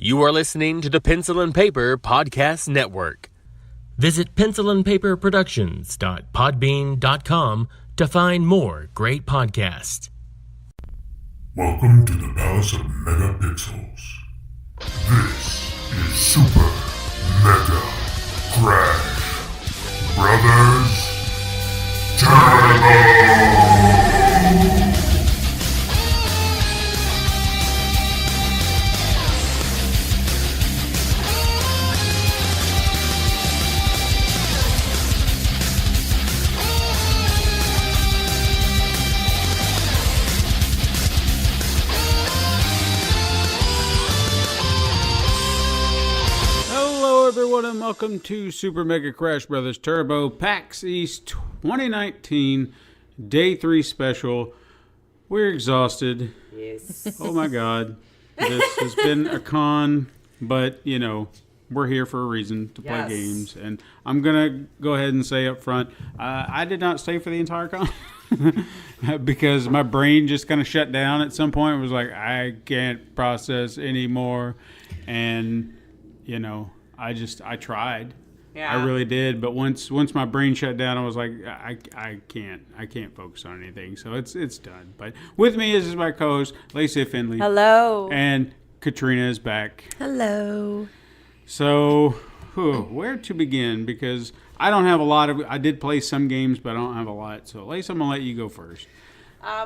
You are listening to the Pencil and Paper Podcast Network. Visit pencilandpaperproductions.podbean.com to find more great podcasts. Welcome to the Palace of Megapixels. This is Super Mega Crash Brothers Turbo! Everyone, and welcome to Super Mega Crash Brothers Turbo PAX East 2019 Day 3 special. We're exhausted. Yes. Oh my God. This has been a con, but you know, we're here for a reason to play games. And I'm going to go ahead and say up front, I did not stay for the entire con because my brain just kind of shut down at some point. It was like, I can't process anymore. And, you know, I tried. Yeah. I really did. But once my brain shut down, I was like, I can't focus on anything. So it's done. But with me is my co-host, Lacey Finley. Hello. And Katrina is back. Hello. So, where to begin? Because I don't have a lot of, I did play some games, but I don't have a lot. So, Lacey, I'm going to let you go first.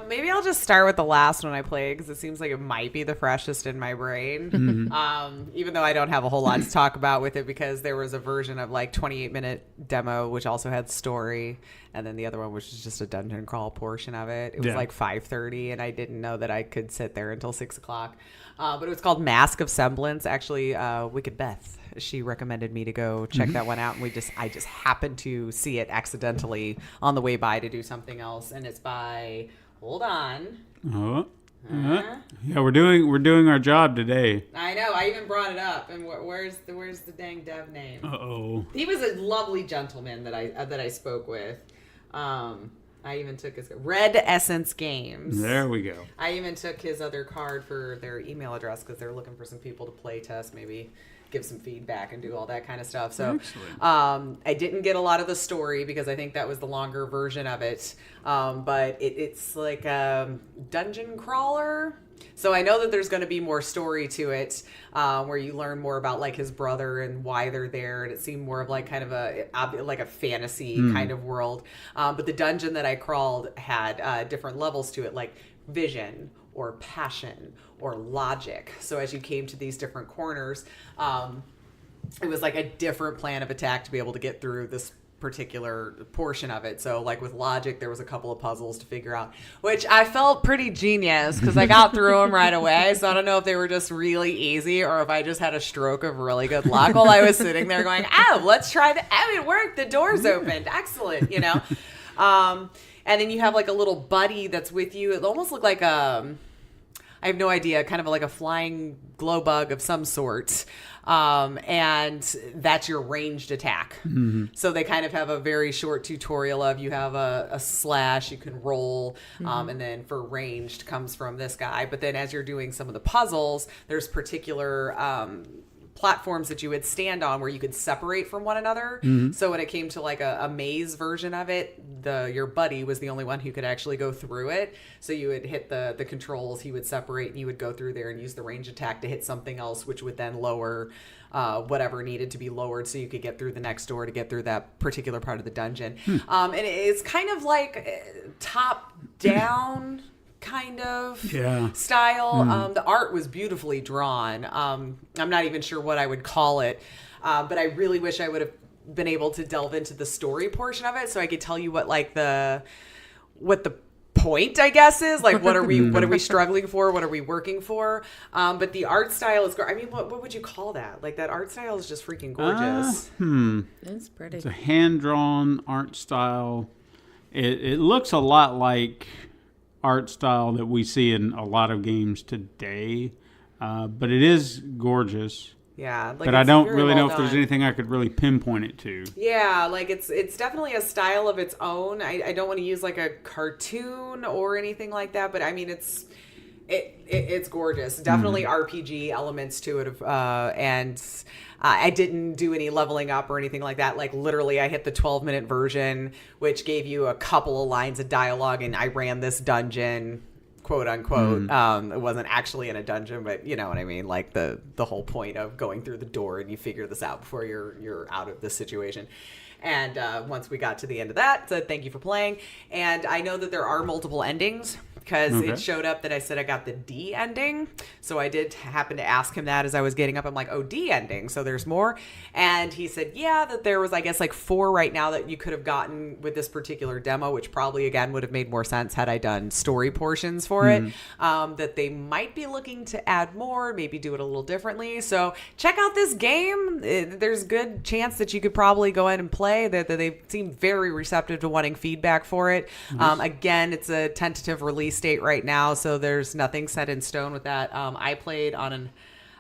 Maybe I'll just start with the last one I played because it seems like it might be the freshest in my brain. Mm-hmm. Even though I don't have a whole lot to talk about with it because there was a version of like 28-minute demo which also had story, and then the other one which was just a dungeon crawl portion of it. It was like 5:30, and I didn't know that I could sit there until 6 o'clock. But it was called Mask of Semblance. Actually, Wicked Beth, she recommended me to go check that one out, and I just happened to see it accidentally on the way by to do something else, and it's by. Hold on. Yeah, we're doing our job today. I know. I even brought it up. And where's the dang dev name? Uh-oh. He was a lovely gentleman that I spoke with. I even took his Red Essence Games. There we go. I even took his other card for their email address because they're looking for some people to play test, maybe give some feedback and do all that kind of stuff. So I didn't get a lot of the story because I think that was the longer version of it. But it's like a dungeon crawler. So I know that there's going to be more story to it, where you learn more about like his brother and why they're there. And it seemed more of like kind of a fantasy kind of world. But the dungeon that I crawled had different levels to it, like vision or passion or logic. So as you came to these different corners, it was like a different plan of attack to be able to get through this particular portion of it. So like with logic, there was a couple of puzzles to figure out, which I felt pretty genius because I got through them right away. So I don't know if they were just really easy or if I just had a stroke of really good luck while I was sitting there going, let's try that. It worked. The door's opened. Excellent. You know? And then you have like a little buddy that's with you. It almost looked like I have no idea, kind of like a flying glow bug of some sort. And that's your ranged attack. Mm-hmm. So they kind of have a very short tutorial of you have a slash, you can roll, and then for ranged comes from this guy. But then as you're doing some of the puzzles, there's particular platforms that you would stand on where you could separate from one another. Mm-hmm. So when it came to like a maze version of it, your buddy was the only one who could actually go through it. So you would hit the controls, he would separate, and you would go through there and use the range attack to hit something else, which would then lower whatever needed to be lowered so you could get through the next door to get through that particular part of the dungeon. And it's kind of like top down kind of style. The art was beautifully drawn. I'm not even sure what I would call it, but I really wish I would have been able to delve into the story portion of it so I could tell you what the point, I guess, is like what are we struggling for, what are we working for, but the art style is I mean, what would you call that? Like that art style is just freaking gorgeous. It's pretty. It's a hand-drawn art style. It looks a lot like art style that we see in a lot of games today, but it is gorgeous. Yeah, like but I don't really know if there's anything I could really pinpoint it to. Yeah, like it's definitely a style of its own. I don't want to use like a cartoon or anything like that, but I mean it's It's gorgeous. Definitely RPG elements to it. And I didn't do any leveling up or anything like that. Like literally I hit the 12-minute version, which gave you a couple of lines of dialogue, and I ran this dungeon, quote unquote. It wasn't actually in a dungeon, but you know what I mean? Like the whole point of going through the door and you figure this out before you're out of this situation. And once we got to the end of that, said thank you for playing. And I know that there are multiple endings, because it showed up that I said I got the D ending. So I did happen to ask him that as I was getting up. I'm like, oh, D ending. So there's more. And he said, yeah, that there was, I guess, like 4 right now that you could have gotten with this particular demo, which probably, again, would have made more sense had I done story portions for it. That they might be looking to add more, maybe do it a little differently. So check out this game. There's good chance that you could probably go in and play. They seem very receptive to wanting feedback for it. Again, it's a tentative release date right now, so there's nothing set in stone with that. I played on an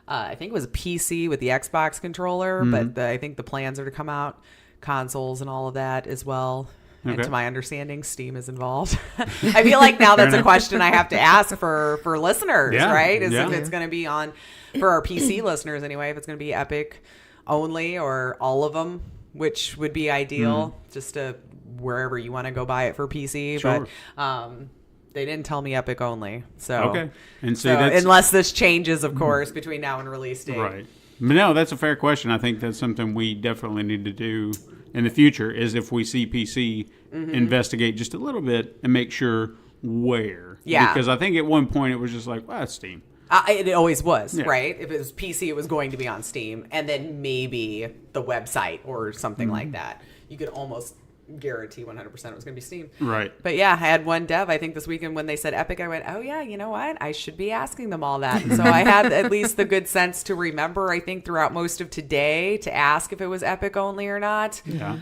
I think it was a PC with the Xbox controller, but I think the plans are to come out consoles and all of that as well. And to my understanding, Steam is involved. I feel like now that's a question I have to ask for listeners, right? If it's going to be on, for our PC listeners anyway, if it's going to be Epic only or all of them, which would be ideal, just to wherever you want to go buy it for PC. Sure. But they didn't tell me Epic only. So and so that's, unless this changes, of course, between now and release date. Right. But no, that's a fair question. I think that's something we definitely need to do in the future, is if we see PC, investigate just a little bit and make sure where. Yeah. Because I think at one point it was just like, well, it's Steam. It always was, right? If it was PC, it was going to be on Steam, and then maybe the website or something like that. You could almost guarantee 100% it was going to be Steam. Right. But yeah, I had one dev, I think this weekend, when they said Epic, I went, oh yeah, you know what? I should be asking them all that. And so I had at least the good sense to remember, I think, throughout most of today to ask if it was Epic only or not. Yeah.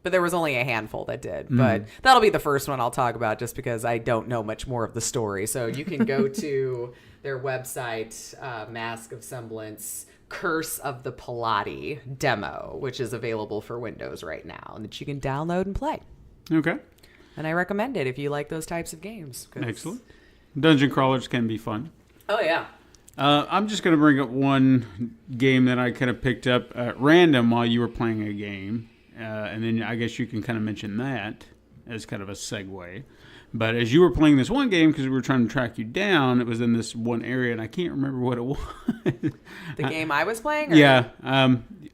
But there was only a handful that did. But that'll be the first one I'll talk about, just because I don't know much more of the story. So you can go to their website, Mask of Semblance, Curse of the Pilati demo, which is available for Windows right now, and that you can download and play. Okay. And I recommend it if you like those types of games. Excellent. Dungeon crawlers can be fun. Oh, yeah. I'm just going to bring up one game that I kind of picked up at random while you were playing a game. And then I guess you can kind of mention that as kind of a segue. But as you were playing this one game, because we were trying to track you down, it was in this one area, and I can't remember what it was. The game I was playing? Or? Yeah.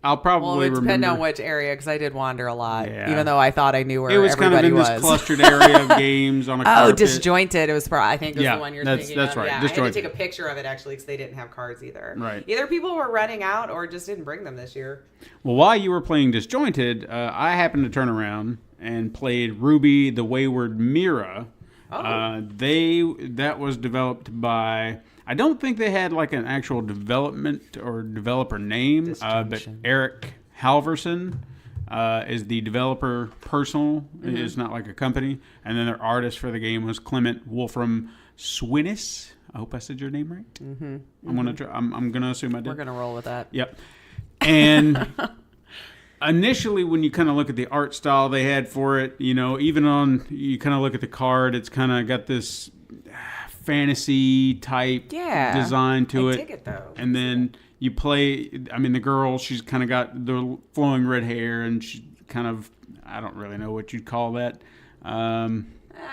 I'll probably remember. Well, it would depend on which area, because I did wander a lot, even though I thought I knew where everybody was. It was kind of in this clustered area of games on a carpet. Oh, Disjointed. It was, I think, it was the one you're thinking that's of. right. Yeah, Disjointed. I had to take a picture of it, actually, because they didn't have cards either. Right. Either people were running out or just didn't bring them this year. Well, while you were playing Disjointed, I happened to turn around and played Rubi, the Wayward Mira. That was developed by, I don't think they had like an actual development or developer name, but Eric Halverson is the developer personal. It's not like a company. And then their artist for the game was Clement Wolfram Swinnis. I hope I said your name right. I'm gonna assume I did. We're gonna roll with that. Yep. And initially, when you kind of look at the art style they had for it, you know, even on, you kind of look at the card, it's kind of got this fantasy type design to it. I dig it though. And then you play, I mean, the girl, she's kind of got the flowing red hair, and she kind of, I don't really know what you'd call that. I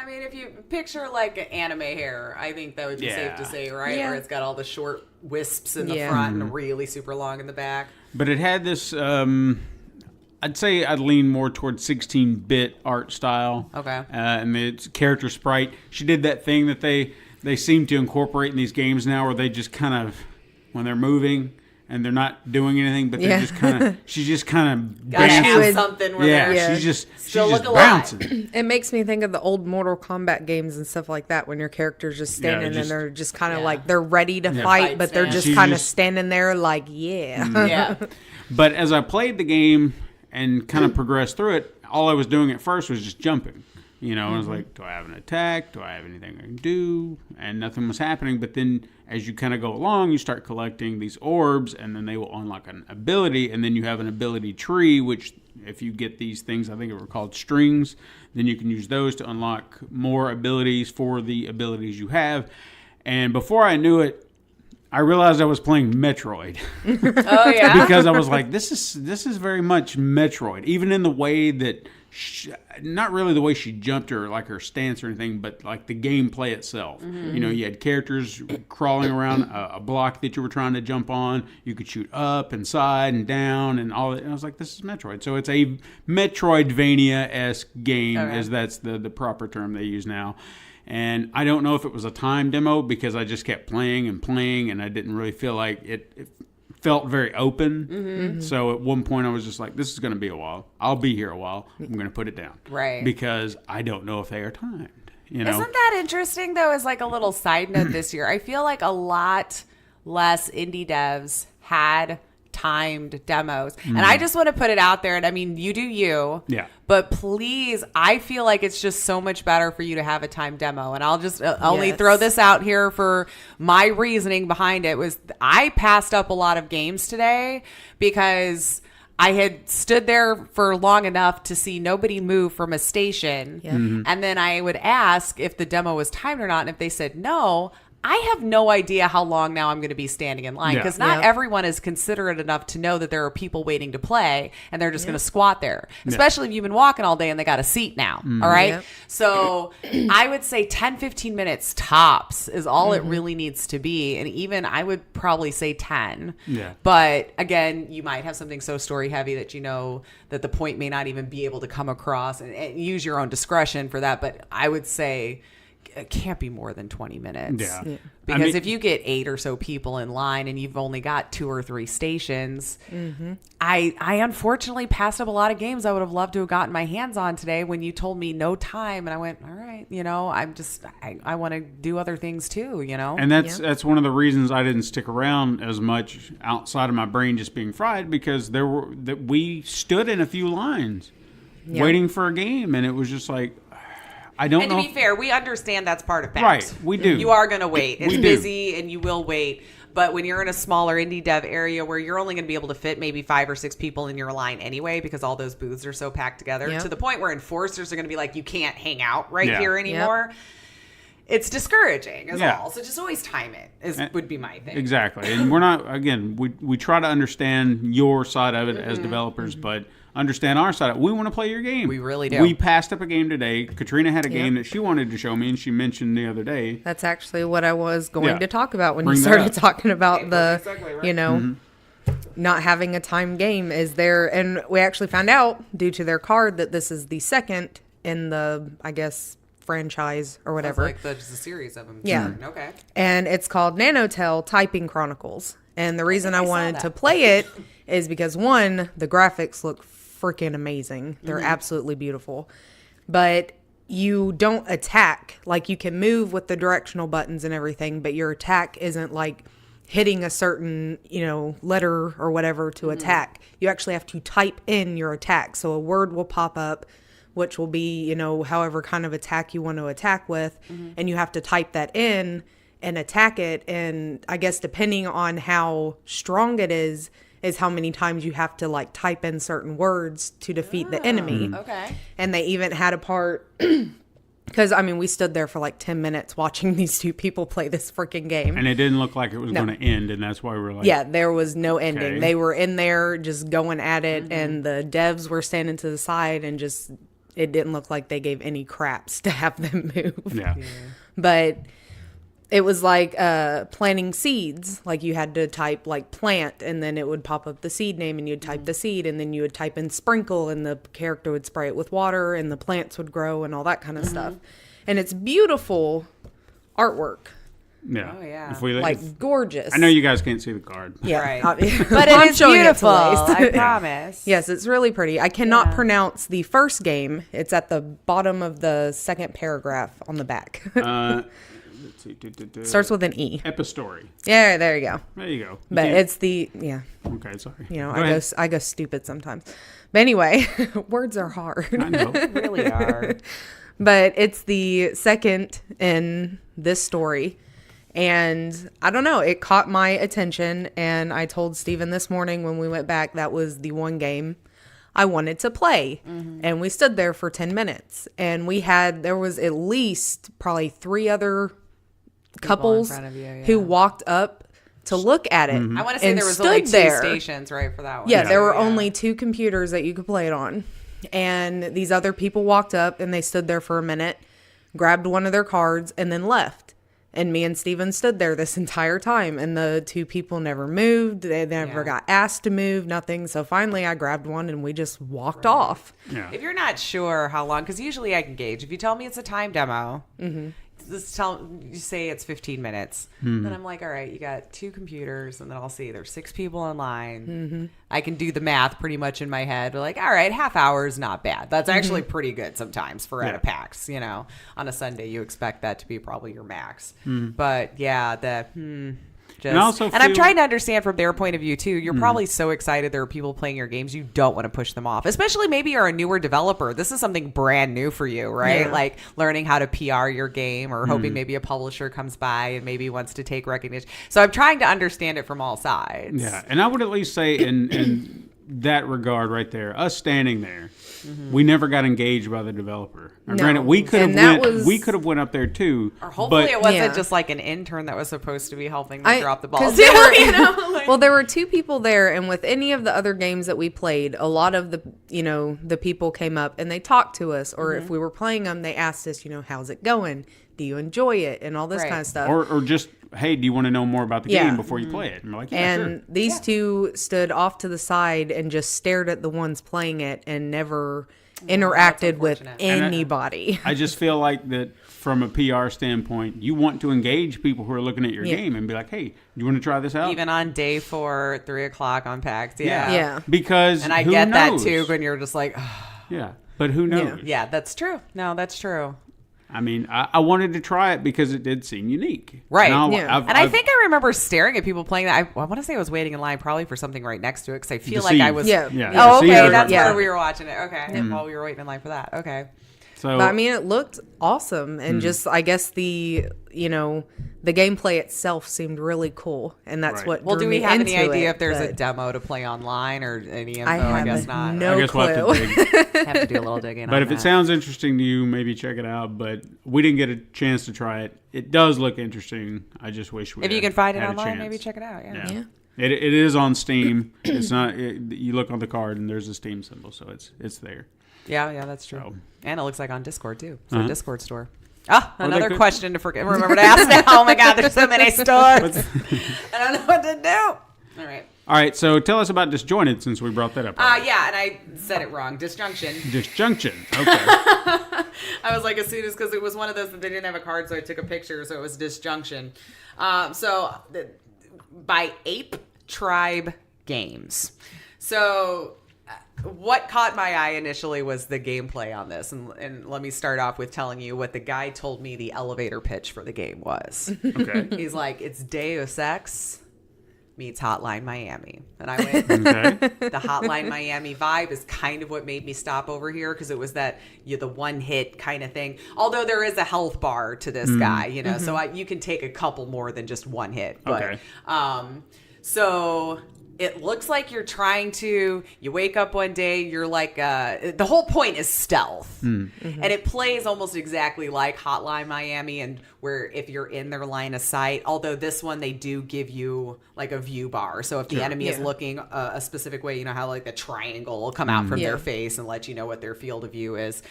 mean, if you picture like anime hair, I think that would be safe to say, right? Yeah. Where it's got all the short wisps in the front and really super long in the back. But it had this, I'd say I'd lean more towards 16-bit art style. Okay. And it's character sprite. She did that thing that they seem to incorporate in these games now, where they just kind of, when they're moving and they're not doing anything, but they're just kind of, she's just kind of bouncing. Something where she's just still bouncing. It makes me think of the old Mortal Kombat games and stuff like that, when your character's just standing and they're just kind of like, they're ready to fight, but they're just kind of standing there like, But as I played the game and kind of progressed through it, all I was doing at first was just jumping. You know, I was like, do I have an attack? Do I have anything I can do? And nothing was happening. But then as you kind of go along, you start collecting these orbs, and then they will unlock an ability, and then you have an ability tree, which if you get these things, I think they were called strings, then you can use those to unlock more abilities for the abilities you have. And before I knew it, I realized I was playing Metroid. Oh yeah, because I was like, this is very much Metroid, even in the way that, not really the way she jumped or like her stance or anything, but like the gameplay itself. You know, you had characters crawling around a block that you were trying to jump on. You could shoot up and side and down and all that. And I was like, this is Metroid. So it's a Metroidvania-esque game, as that's the proper term they use now. And I don't know if it was a time demo because I just kept playing and I didn't really feel like it felt very open. So at one point I was just like, this is going to be a while. I'll be here a while. I'm going to put it down. Right. Because I don't know if they are timed. You know? Isn't that interesting, though, as like a little side note this year? I feel like a lot less indie devs had timed demos. And I just want to put it out there, and I mean, you do you. Yeah. But please, I feel like it's just so much better for you to have a timed demo. And I'll just only throw this out here for my reasoning behind it was I passed up a lot of games today because I had stood there for long enough to see nobody move from a station. Yeah. And then I would ask if the demo was timed or not. And if they said no, I have no idea how long now I'm going to be standing in line because not everyone is considerate enough to know that there are people waiting to play and they're just going to squat there, especially if you've been walking all day and they got a seat now. All right. So I would say 10, 15 minutes tops is all it really needs to be. And even I would probably say 10. Yeah. But again, you might have something so story heavy that you know that the point may not even be able to come across and use your own discretion for that. But I would say it can't be more than 20 minutes. Yeah. Because if you get 8 or so people in line and you've only got 2 or 3 stations, I unfortunately passed up a lot of games I would have loved to have gotten my hands on today when you told me no time. And I went, all right, you know, I want to do other things too, you know? And that's one of the reasons I didn't stick around as much outside of my brain just being fried because we stood in a few lines waiting for a game. And it was just like, I don't know. And to be fair, we understand that's part of PAX. Right, we do. You are going to wait. It's busy and you will wait. But when you're in a smaller indie dev area where you're only going to be able to fit maybe 5 or 6 people in your line anyway because all those booths are so packed together to the point where enforcers are going to be like, you can't hang out here anymore. It's discouraging as well. So just always time it would be my thing. Exactly. And we're not, again, we try to understand your side of it as developers, but understand our side. We want to play your game. We really do. We passed up a game today. Katrina had a game that she wanted to show me, and she mentioned the other day. That's actually what I was going to talk about when you started talking about the, segue, right? You know, not having a timed game is there. And we actually found out, due to their card, that this is the second in the, I guess, franchise or whatever. Like there's a series of them. Yeah. Okay. And it's called Nanotel Typing Chronicles. And the reason I wanted to play it is because, one, the graphics look freaking amazing. They're absolutely beautiful. But you don't attack. Like, you can move with the directional buttons and everything, but your attack isn't like hitting a certain, you know, letter or whatever to attack. You actually have to type in your attack. So a word will pop up, which will be, you know, however kind of attack you want to attack with. And you have to type that in and attack it. And I guess depending on how strong it is how many times you have to like type in certain words to defeat the enemy. Okay. And they even had a part, because I mean, we stood there for like 10 minutes watching these 2 people play this freaking game. And it didn't look like it was going to end. And that's why we were like, yeah, there was no ending. Okay. They were in there just going at it. And the devs were standing to the side and just, it didn't look like they gave any craps to have them move. Yeah. But it was like planting seeds. Like, you had to type like plant, and then it would pop up the seed name, and you'd type the seed, and then you would type in sprinkle, and the character would spray it with water, and the plants would grow, and all that kind of stuff. And it's beautiful artwork. Yeah. Oh, yeah. Like, gorgeous. I know you guys can't see the card. Yeah. Right. But it is beautiful. I promise. Yes, it's really pretty. I cannot pronounce the first game. It's at the bottom of the second paragraph on the back. Let's see. Starts with an E. Epistory. Yeah, there you go. There you go. But it's the, Okay, sorry. You know, I go stupid sometimes. But anyway, words are hard. I know. Really are. But it's the second in this story. And I don't know, it caught my attention. And I told Steven this morning when we went back, that was the one game I wanted to play. And we stood there for 10 minutes. And there was at least probably 3 other couples in front of you, who walked up to look at it. I want to say there was stood only 2 there. stations, right, for that one. Yeah, too, there were only 2 computers that you could play it on. And these other people walked up and they stood there for a minute, grabbed one of their cards, and then left. And me and Steven stood there this entire time. And the 2 people never moved. They never got asked to move, nothing. So finally I grabbed one and we just walked off. Yeah. If you're not sure how long, because usually I can gauge. If you tell me it's a time demo, you say it's 15 minutes. Then I'm like, all right, you got 2 computers, and then I'll see there's 6 people online. I can do the math pretty much in my head. We're like, all right, half hour is not bad. That's actually pretty good sometimes for at a PAX. You know, on a Sunday, you expect that to be probably your max. But yeah, and I'm trying to understand from their point of view too. You're probably so excited there are people playing your games, you don't want to push them off. Especially maybe you're a newer developer. This is something brand new for you, right? Yeah. Like learning how to PR your game, or hoping maybe a publisher comes by and maybe wants to take recognition. So I'm trying to understand it from all sides. Yeah, and I would at least say in that regard right there, us standing there, we never got engaged by the developer. Now, granted, we could have went up there too. Or hopefully but, it wasn't just like an intern that was supposed to be helping them drop the balls. 'Cause there were, You know, like- well, there were 2 people there, and with any of the other games that we played, a lot of the people came up and they talked to us, or if we were playing them, they asked us, how's it going? Do you enjoy it? And all this kind of stuff. or just, hey, do you want to know more about the game before you play it? And we're like, yeah, sure. And these 2 stood off to the side and just stared at the ones playing it and never interacted with anybody. I just feel like that from a PR standpoint, you want to engage people who are looking at your game and be like, hey, you want to try this out? Even on day 4, 3 o'clock on PAX. Yeah. Because And I who get knows? that too when you're just like, Yeah, but who knows? yeah, that's true. No, that's true. I mean, I wanted to try it because it did seem unique. Right. And I think I remember staring at people playing that. I want to say I was waiting in line probably for something right next to it because I feel like I was. Yeah. Oh, okay. Deceived. That's where we were watching it. Okay. While we were waiting in line for that. Okay. So, But I mean, it looked awesome, and just I guess the gameplay itself seemed really cool, and that's what. Well, drew do we me have any into idea it, if there's a but demo to play online or any info? I have guess not. no I guess clue. we'll have to dig. Have to do a little digging. But if it sounds interesting to you, maybe check it out. But we didn't get a chance to try it. It does look interesting. I just wish we. If you had can find it had a online, chance. maybe check it out. Yeah. It is on Steam. It's not. You look on the card and there's a Steam symbol, so it's there. Yeah, that's true. So. And it looks like on Discord too. So Discord store. Ah, Or another they could- question to remember to ask now. Oh my God, there's so many stores. I don't know what to do. All right. All right, so tell us about Disjointed since we brought that up. Yeah, and I said it wrong. Disjunction. Disjunction. Okay. I was like, as soon as, because it was one of those that they didn't have a card, so I took a picture, so it was Disjunction. By Ape Tribe Games. So what caught my eye initially was the gameplay on this. And let me start off with telling you what the guy told me the elevator pitch for the game was. Okay. He's like, it's Deus Ex meets Hotline Miami. And I went, Okay. the Hotline Miami vibe is kind of what made me stop over here, because it was that the one hit kind of thing. Although there is a health bar to this guy, so you can take a couple more than just one hit. But, Okay. So it looks like you're trying to, you wake up one day, you're like, the whole point is stealth. And it plays almost exactly like Hotline Miami, and where if you're in their line of sight, although this one, they do give you like a view bar. So if the enemy is looking a specific way, you know how like the triangle will come out from their face and let you know what their field of view is.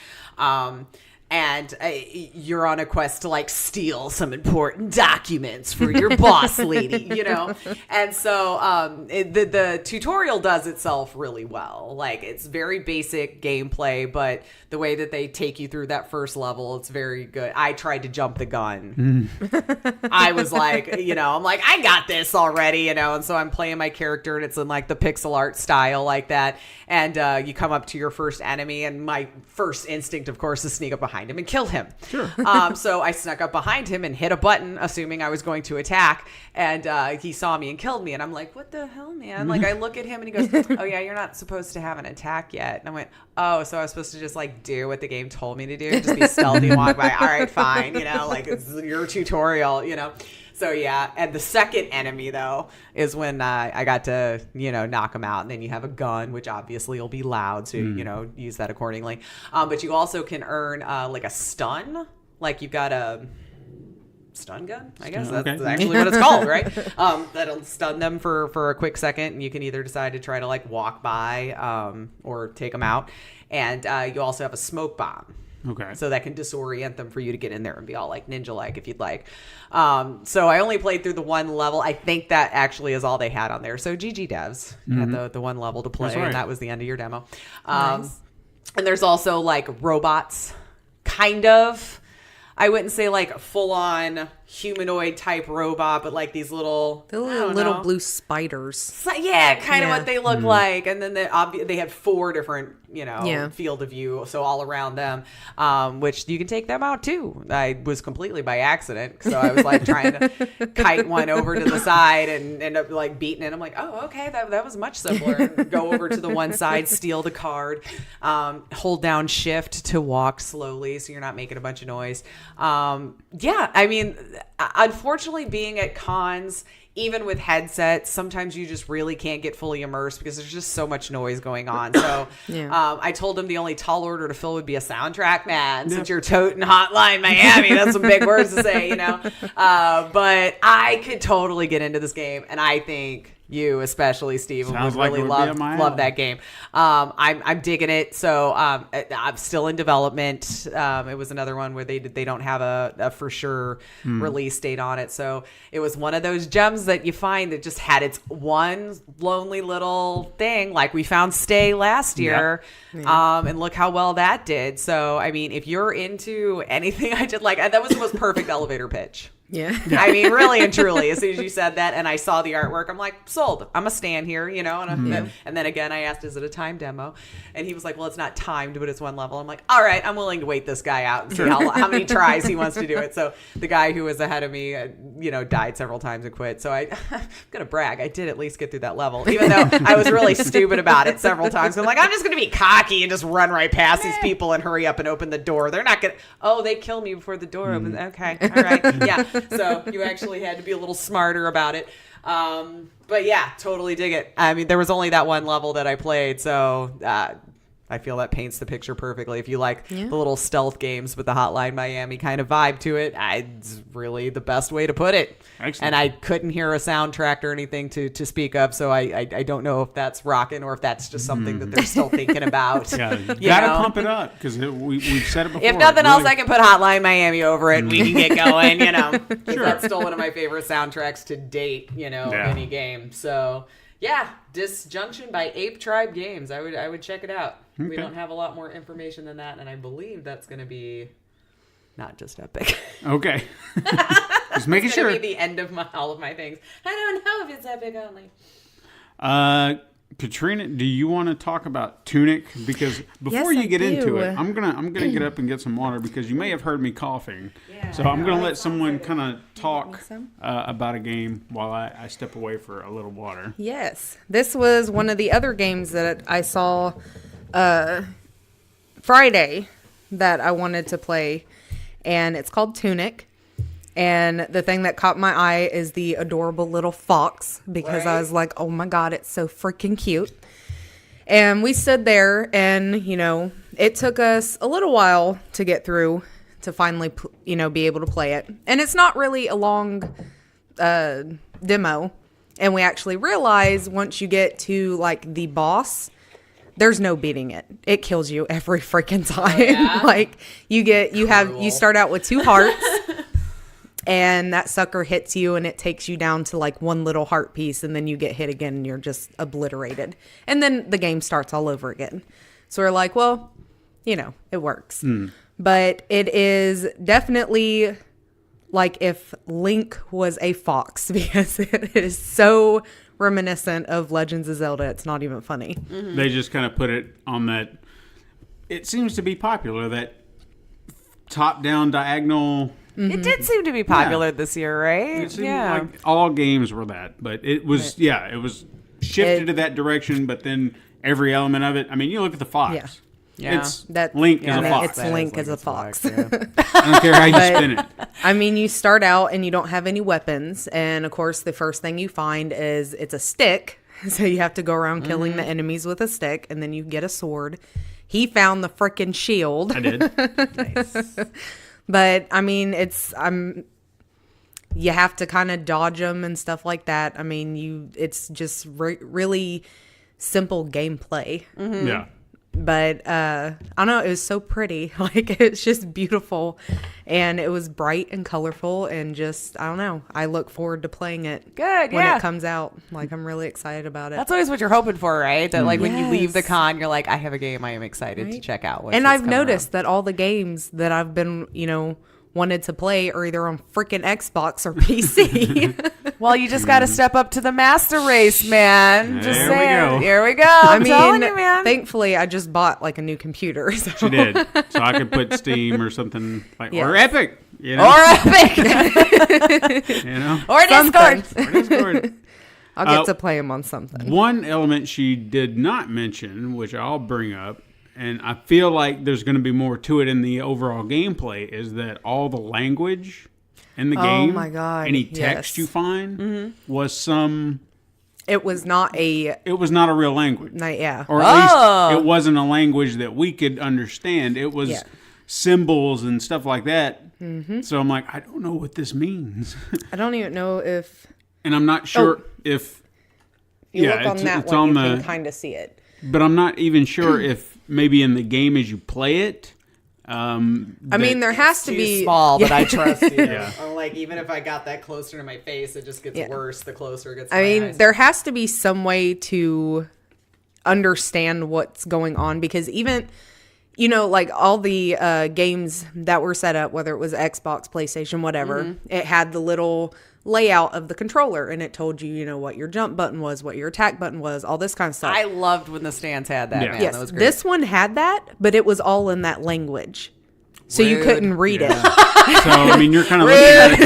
And you're on a quest to like steal some important documents for your boss lady, And so the tutorial does itself really well. Like, it's very basic gameplay, but the way that they take you through that first level, it's very good. I tried to jump the gun. I was like, I'm like, I got this already, and so I'm playing my character, and it's in like the pixel art style like that. And you come up to your first enemy, and my first instinct, of course, is sneak up behind him and kill him. Sure. So I snuck up behind him and hit a button, assuming I was going to attack. And he saw me and killed me. And I'm like, what the hell, man? Like, I look at him and he goes, oh yeah, you're not supposed to have an attack yet. And I went, oh, so I was supposed to just like do what the game told me to do, just be stealthy and walk by. All right, fine. Like, it's your tutorial, So yeah, and the second enemy though is when I got to knock him out, and then you have a gun, which obviously will be loud, so use that accordingly. But you also can earn like a stun, like you've got a stun gun, I guess that's actually what it's called, right? That'll stun them for a quick second, and you can either decide to try to like walk by or take them out, and you also have a smoke bomb. Okay. So that can disorient them for you to get in there and be all like ninja-like if you'd like. So I only played through the one level. I think that actually is all they had on there. So GG devs had the one level to play, and that was the end of your demo. Nice. And there's also like robots, kind of. I wouldn't say like full-on humanoid type robot, but like these little blue spiders. So, yeah, kind of what they look like. And then they had 4 different field of view, so all around them, which you can take them out too. I was completely by accident, so I was like trying to kite one over to the side and end up like beating it. I'm like, oh, okay, that was much simpler. Go over to the one side, steal the card, hold down shift to walk slowly so you're not making a bunch of noise. Yeah, I mean, unfortunately, being at cons, even with headsets, sometimes you just really can't get fully immersed because there's just so much noise going on. So I told him the only tall order to fill would be a soundtrack, man. Since you're toting Hotline Miami, that's some big words to say, But I could totally get into this game, and I think you, especially Steve, would really love that game. I'm digging it. So I'm still in development. It was another one where they don't have a for sure release date on it. So it was one of those gems that you find that just had its one lonely little thing. Like we found Stay last year, and look how well that did. So I mean, if you're into anything I did, like that was the most perfect elevator pitch. Yeah. I mean, really and truly, as soon as you said that and I saw the artwork, I'm like, sold. I'm a stand here, and then again, I asked, is it a time demo? And he was like, well, it's not timed, but it's one level. I'm like, all right, I'm willing to wait this guy out and see how many tries he wants to do it. So the guy who was ahead of me, died several times and quit. So I'm going to brag. I did at least get through that level, even though I was really stupid about it several times. I'm like, I'm just going to be cocky and just run right past these people and hurry up and open the door. They're not going to, they kill me before the door opens. Okay. All right. Yeah. So you actually had to be a little smarter about it. But yeah, totally dig it. I mean, there was only that one level that I played, so I feel that paints the picture perfectly. If you like the little stealth games with the Hotline Miami kind of vibe to it, it's really the best way to put it. Excellent. And I couldn't hear a soundtrack or anything to speak of, so I don't know if that's rocking or if that's just something that they're still thinking about. Yeah, you gotta pump it up because we've said it before. If nothing else, I can put Hotline Miami over it and we can get going, Sure. That's still one of my favorite soundtracks to date, any game. So yeah, Disjunction by Ape Tribe Games. I would check it out. Okay. We don't have a lot more information than that, and I believe that's going to be not just epic. Okay. Just making sure. It's going to be the end of all of my things. I don't know if it's epic only. Katrina, do you want to talk about Tunic? Because before you get into it, I'm gonna get up and get some water because you may have heard me coughing. Yeah, so I'm gonna let someone kind of talk about a game while I step away for a little water. Yes, this was one of the other games that I saw Friday that I wanted to play, and it's called Tunic. And the thing that caught my eye is the adorable little fox because I was like, oh my God, it's so freaking cute. And we stood there and, it took us a little while to get through to finally, be able to play it. And it's not really a long demo. And we actually realize once you get to like the boss, there's no beating it. It kills you every freaking time. Oh, yeah? Like you start out with 2 hearts. And that sucker hits you and it takes you down to like one little heart piece and then you get hit again and you're just obliterated. And then the game starts all over again. So we're like, well, it works. But it is definitely like if Link was a fox because it is so reminiscent of Legends of Zelda. It's not even funny. Mm-hmm. They just kind of put it on that. It seems to be popular, that top-down diagonal. Mm-hmm. It did seem to be popular this year, right? It seemed like all games were that, but it was it was shifted to that direction. But then every element of it. I mean, you look at the fox. Yeah. It's That Link as a fox. It's Link as a fox. I don't care how you spin it. I mean, you start out and you don't have any weapons, and of course, the first thing you find is it's a stick. So you have to go around killing the enemies with a stick, and then you get a sword. He found the frickin' shield. I did. Nice. But I mean, you have to kind of dodge them and stuff like that. I mean, it's just really simple gameplay. Yeah. But I don't know, it was so pretty. Like, it's just beautiful, and it was bright and colorful, and just, I don't know, I look forward to playing it Good, when yeah. it comes out. Like, I'm really excited about it. That's always what you're hoping for, right? That like when you leave the Yes. con, you're like, I have a game I am excited to check out. And I've noticed that all the games that I've been, wanted to play are either on freaking Xbox or PC. Well, you just got to step up to the master race, man. Just There we saying. go. Here we go. I I'm telling mean, you, man. thankfully, I just bought like a new computer. So. She did. So I could put Steam or something like, Yes. or Epic, you know? Or Epic. You know? Or Discord. Something. Or Discord. I'll get to play them on something. One element she did not mention, which I'll bring up, and I feel like there's going to be more to it in the overall gameplay, is that all the language in the game, my God, any text yes. you find, was some. It was not a It was not a real language, night, yeah. or at least it wasn't a language that we could understand. It was symbols and stuff like that. So I'm like, I don't know what this means, I don't even know if and I'm not sure if. you look on that it's one, on you the. can kind of see it. But I'm not even sure if maybe in the game as you play it. I mean, there has to Too be small, but I trust you. Yeah. I'm like, even if I got that closer to my face, it just gets worse the closer it gets to I my mean, eyes. there has to be some way to understand what's going on, because even, like all the games that were set up, whether it was Xbox, PlayStation, whatever, it had the little layout of the controller, and it told you, what your jump button was, what your attack button was, all this kind of stuff. I loved when the stands had that, Yeah. man. Yes, That was great. this one had that, but it was all in that language. So you Rude. couldn't read it. So, I mean, you're kind of looking at it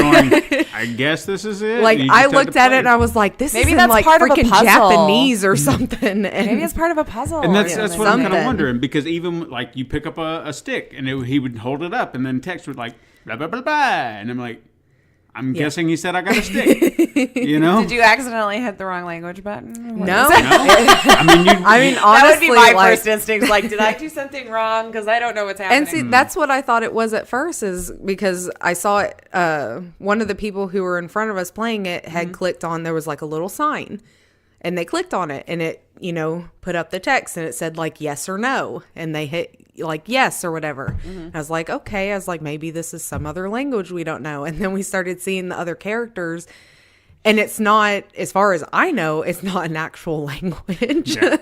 going, I guess this is it. Like, and you I just have looked to at play it and I was like, this Maybe is in that's like part of a freaking puzzle. Japanese or something. And Maybe it's part of a puzzle. And that's or what something. I'm kind of Something. wondering, because even like you pick up a stick and he would hold it up and then text would like, blah, blah, blah, blah. And I'm like, I'm guessing he said I got a stick. Did you accidentally hit the wrong language button? What No. is it? I mean, I mean, That honestly, would be my like, first instinct. Like, did I do something wrong? Because I don't know what's happening. and see, that's what I thought it was at first, is because I saw it. One of the people who were in front of us playing it had clicked on, there was like a little sign, and they clicked on it, and it, put up the text, and it said like yes or no, and they hit like yes or whatever. I was like, okay. I was like, maybe this is some other language we don't know. And then we started seeing the other characters, and it's not, as far as I know, it's not an actual language. Yeah.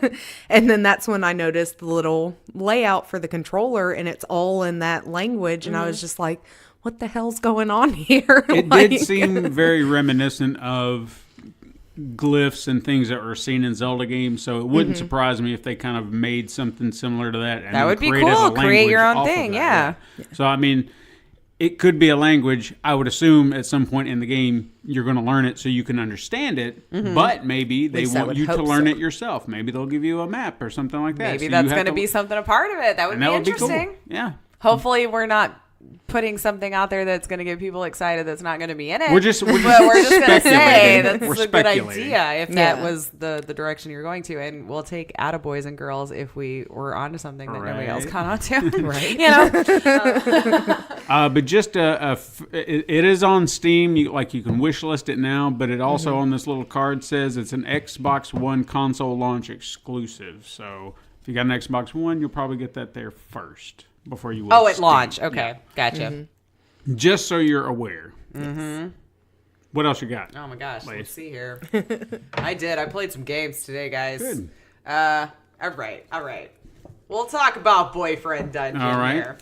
And then that's when I noticed the little layout for the controller, and it's all in that language. And I was just like, what the hell's going on here? it Like- did seem very reminiscent of glyphs and things that were seen in Zelda games, so it wouldn't surprise me if they kind of made something similar to that. And That would be created cool. a Create your language own off of thing, that, So, I mean, it could be a language. I would assume at some point in the game you're going to learn it so you can understand it, but maybe they least I want would you to hope learn so. it yourself. Maybe they'll give you a map or something like that. Maybe So that's you have going to be something a part of it. That would and be that would be interesting. cool. Yeah. Hopefully, we're not putting something out there that's going to get people excited that's not going to be in it. We're just but we're just going to say speculating. that's We're a good speculating. idea if that Yeah. was the direction you're going to. And we'll take attaboys and girls if we were onto something that nobody else Right. caught onto. Right. You know? But just it is on Steam. You can wish list it now, but it also on this little card says it's an Xbox One console launch exclusive. So if you got an Xbox One, you'll probably get that there first before you will. Oh, at Steam. launch. Okay. Yeah. Gotcha. Just so you're aware. Mm-hmm. What else you got? Oh my gosh. Please. Let's see here. I played some games today, guys. Good. All right. We'll talk about Boyfriend Dungeon All right. here.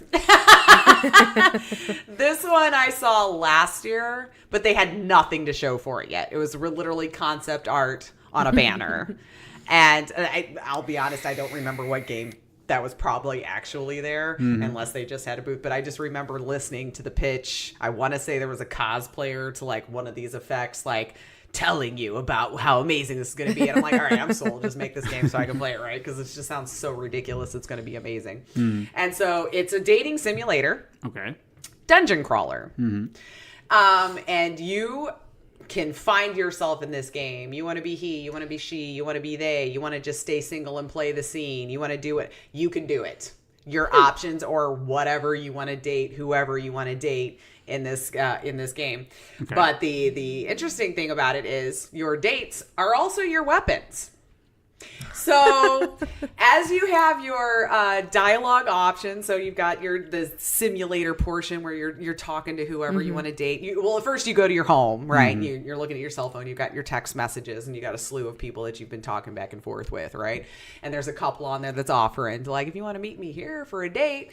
This one I saw last year, but they had nothing to show for it yet. It was literally concept art on a banner. And I'll be honest, I don't remember what game that was probably actually there, unless they just had a booth. But I just remember listening to the pitch. I want to say there was a cosplayer to like one of these effects, like telling you about how amazing this is going to be. And I'm like, all right, I'm sold. Just make this game so I can play it, right? Because it just sounds so ridiculous. It's going to be amazing. And so it's a dating simulator. Okay. Dungeon crawler. And you can find yourself in this game. You want to be he, you want to be she, you want to be they, you want to just stay single and play the scene. You want to do it. You can do it. Your options or whatever you want to date, whoever you want to date in this game. Okay. But the interesting thing about it is your dates are also your weapons. So as you have your dialogue options, so you've got the simulator portion where you're talking to whoever you want to date. Well, at first you go to your home, right? You're looking at your cell phone. You've got your text messages, and you got a slew of people that you've been talking back and forth with, right? And there's a couple on there that's offering, like, if you want to meet me here for a date,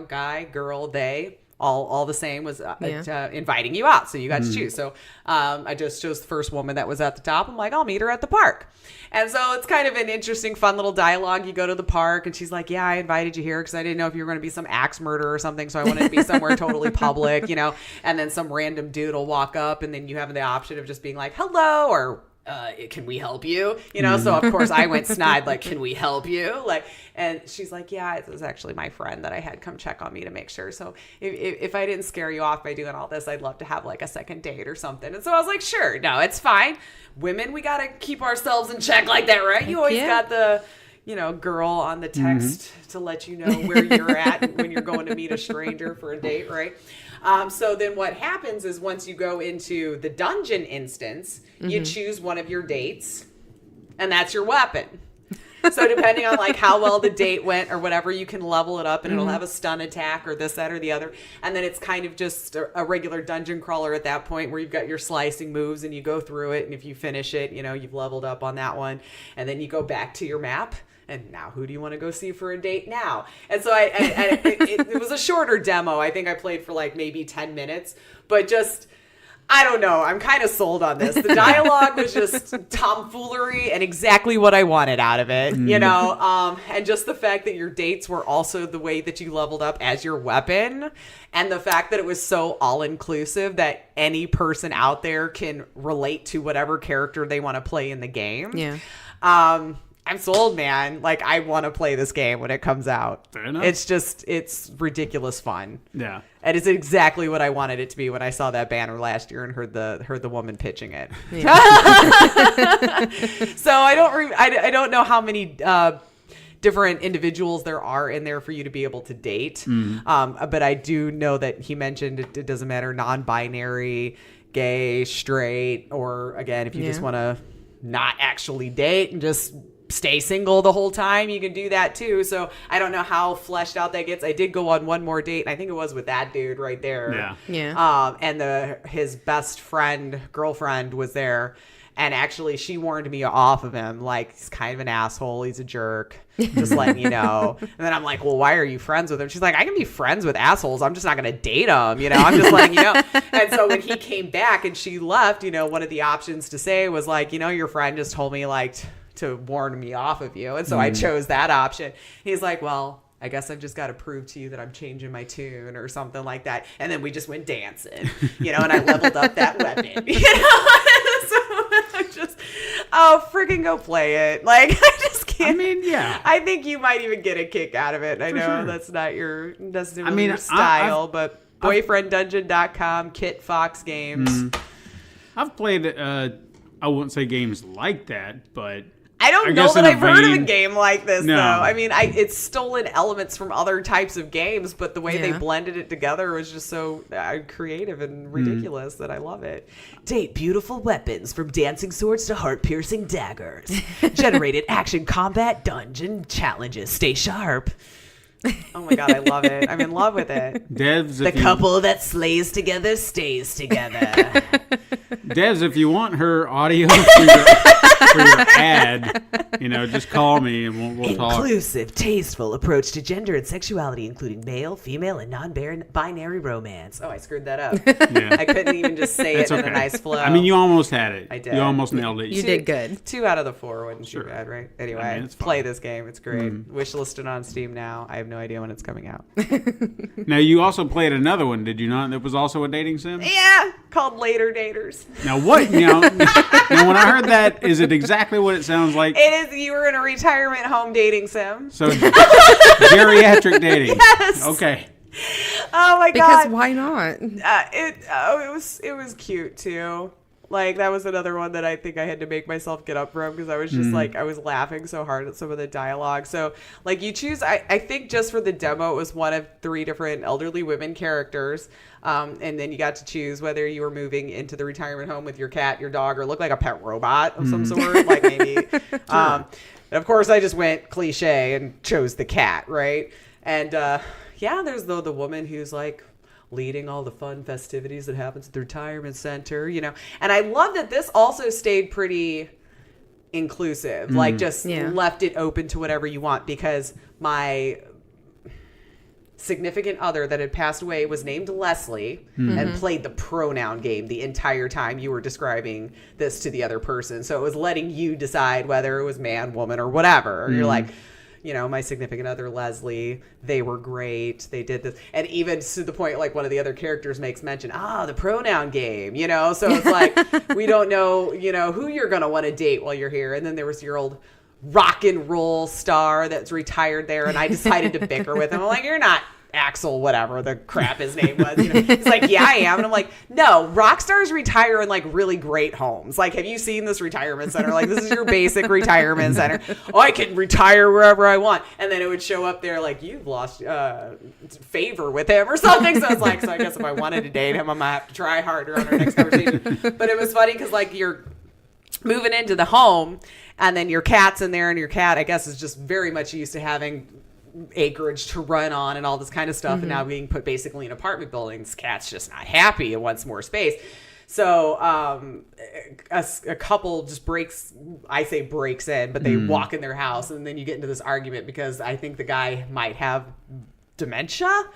guy, girl, they. All the same was inviting you out. So you got to choose. So I just chose the first woman that was at the top. I'm like, I'll meet her at the park. And so it's kind of an interesting, fun little dialogue. You go to the park and she's like, yeah, I invited you here because I didn't know if you were going to be some axe murder or something. So I wanted to be somewhere totally public, and then some random dude will walk up and then you have the option of just being like, hello, or can we help you? So of course I went snide, like, can we help you? Like, and she's like, yeah, it was actually my friend that I had come check on me to make sure. So if I didn't scare you off by doing all this, I'd love to have like a second date or something. And so I was like, sure, no, it's fine. Women, we got to keep ourselves in check like that, right? You always got the, girl on the text to let you know where you're at when you're going to meet a stranger for a date, right? So then what happens is once you go into the dungeon instance, you choose one of your dates, and that's your weapon. So depending on like how well the date went or whatever, you can level it up and it'll have a stun attack or this, that, or the other. And then it's kind of just a regular dungeon crawler at that point where you've got your slicing moves and you go through it. And if you finish it, you've leveled up on that one. And then you go back to your map. And now who do you want to go see for a date now? And so it was a shorter demo. I think I played for like maybe 10 minutes, but just, I don't know. I'm kind of sold on this. The dialogue was just tomfoolery and exactly what I wanted out of it, and just the fact that your dates were also the way that you leveled up as your weapon, and the fact that it was so all-inclusive that any person out there can relate to whatever character they want to play in the game. Yeah. I'm sold, man. Like, I want to play this game when it comes out. Fair enough. It's ridiculous fun. Yeah. And it's exactly what I wanted it to be when I saw that banner last year and heard the woman pitching it. Yeah. So I don't know how many different individuals there are in there for you to be able to date. But I do know that he mentioned it doesn't matter, non-binary, gay, straight, or again, if you just want to not actually date and just stay single the whole time, you can do that too. So I don't know how fleshed out that gets. I did go on one more date, and I think it was with that dude right there. Yeah. And his best friend, girlfriend, was there, and actually she warned me off of him. Like, he's kind of an asshole. He's a jerk. Just letting you know. And then I'm like, well, why are you friends with him? She's like, I can be friends with assholes. I'm just not going to date them. I'm just letting you know. And so when he came back and she left, one of the options to say was like, your friend just told me like to warn me off of you. And so I chose that option. He's like, well, I guess I've just got to prove to you that I'm changing my tune or something like that. And then we just went dancing, and I leveled up that weapon, So I'm just, freaking go play it. Like, I just can't. I mean, yeah. I think you might even get a kick out of it. I know that's not your style, but boyfrienddungeon.com, Kit Fox Games. I've played, I wouldn't say games like that, but I don't know that I've heard of a game like this, though. I mean, it's stolen elements from other types of games, but the way they blended it together was just so creative and ridiculous that I love it. Date beautiful weapons from dancing swords to heart-piercing daggers. Generated action combat dungeon challenges. Stay sharp. Oh my god, I love it. I'm in love with it. Devs, the couple that slays together stays together. Devs, if you want her audio for your ad, just call me and we'll talk. Inclusive, tasteful approach to gender and sexuality, including male, female, and non-binary romance. Oh, I screwed that up. Yeah. I couldn't even just say it in a nice flow. I mean, you almost had it. I did. You almost nailed it. You did good. 2 out of the 4 wasn't too bad, right? Anyway, play this game. It's great. Wishlisted on Steam now. I'm have no idea when it's coming out. Now, you also played another one, did you not? That was also a dating sim? Yeah, called Later Daters. Now, what? Now, when I heard that, is it exactly what it sounds like? It is. You were in a retirement home dating sim. So, geriatric dating. Yes. Okay. Oh my Because god. why not? It was cute too. Like that was another one that I think I had to make myself get up from because I was just like I was laughing so hard at some of the dialogue. So like you choose, I think just for the demo it was one of 3 different elderly women characters, and then you got to choose whether you were moving into the retirement home with your cat, your dog, or look like a pet robot of some sort, like maybe. And of course I just went cliche and chose the cat, right? And yeah, there's the woman who's like leading all the fun festivities that happens at the retirement center, you know. And I love that this also stayed pretty inclusive, like just left it open to whatever you want, because my significant other that had passed away was named Leslie and played the pronoun game the entire time you were describing this to the other person. So it was letting you decide whether it was man, woman, or whatever. Or you're like, you know, my significant other, Leslie, they were great. They did this. And even to the point, like one of the other characters makes mention, the pronoun game, you know? So it's like, we don't know, you know, who you're going to want to date while you're here. And then there was your old rock and roll star that's retired there. And I decided to bicker with him. I'm like, you're not Axel, whatever the crap his name was. You know? He's like, yeah, I am. And I'm like, no, rock stars retire in like really great homes. Like, have you seen this retirement center? Like, this is your basic retirement center. Oh, I can retire wherever I want. And then it would show up there like, you've lost favor with him or something. So it's like, so I guess if I wanted to date him, I'm going to have to try harder on our next conversation. But it was funny because like you're moving into the home and then your cat's in there, and your cat, I guess, is just very much used to having acreage to run on and all this kind of stuff, and now being put basically in apartment buildings. Cat's just not happy and wants more space. So a couple just breaks in, but they walk in their house, and then you get into this argument because I think the guy might have dementia.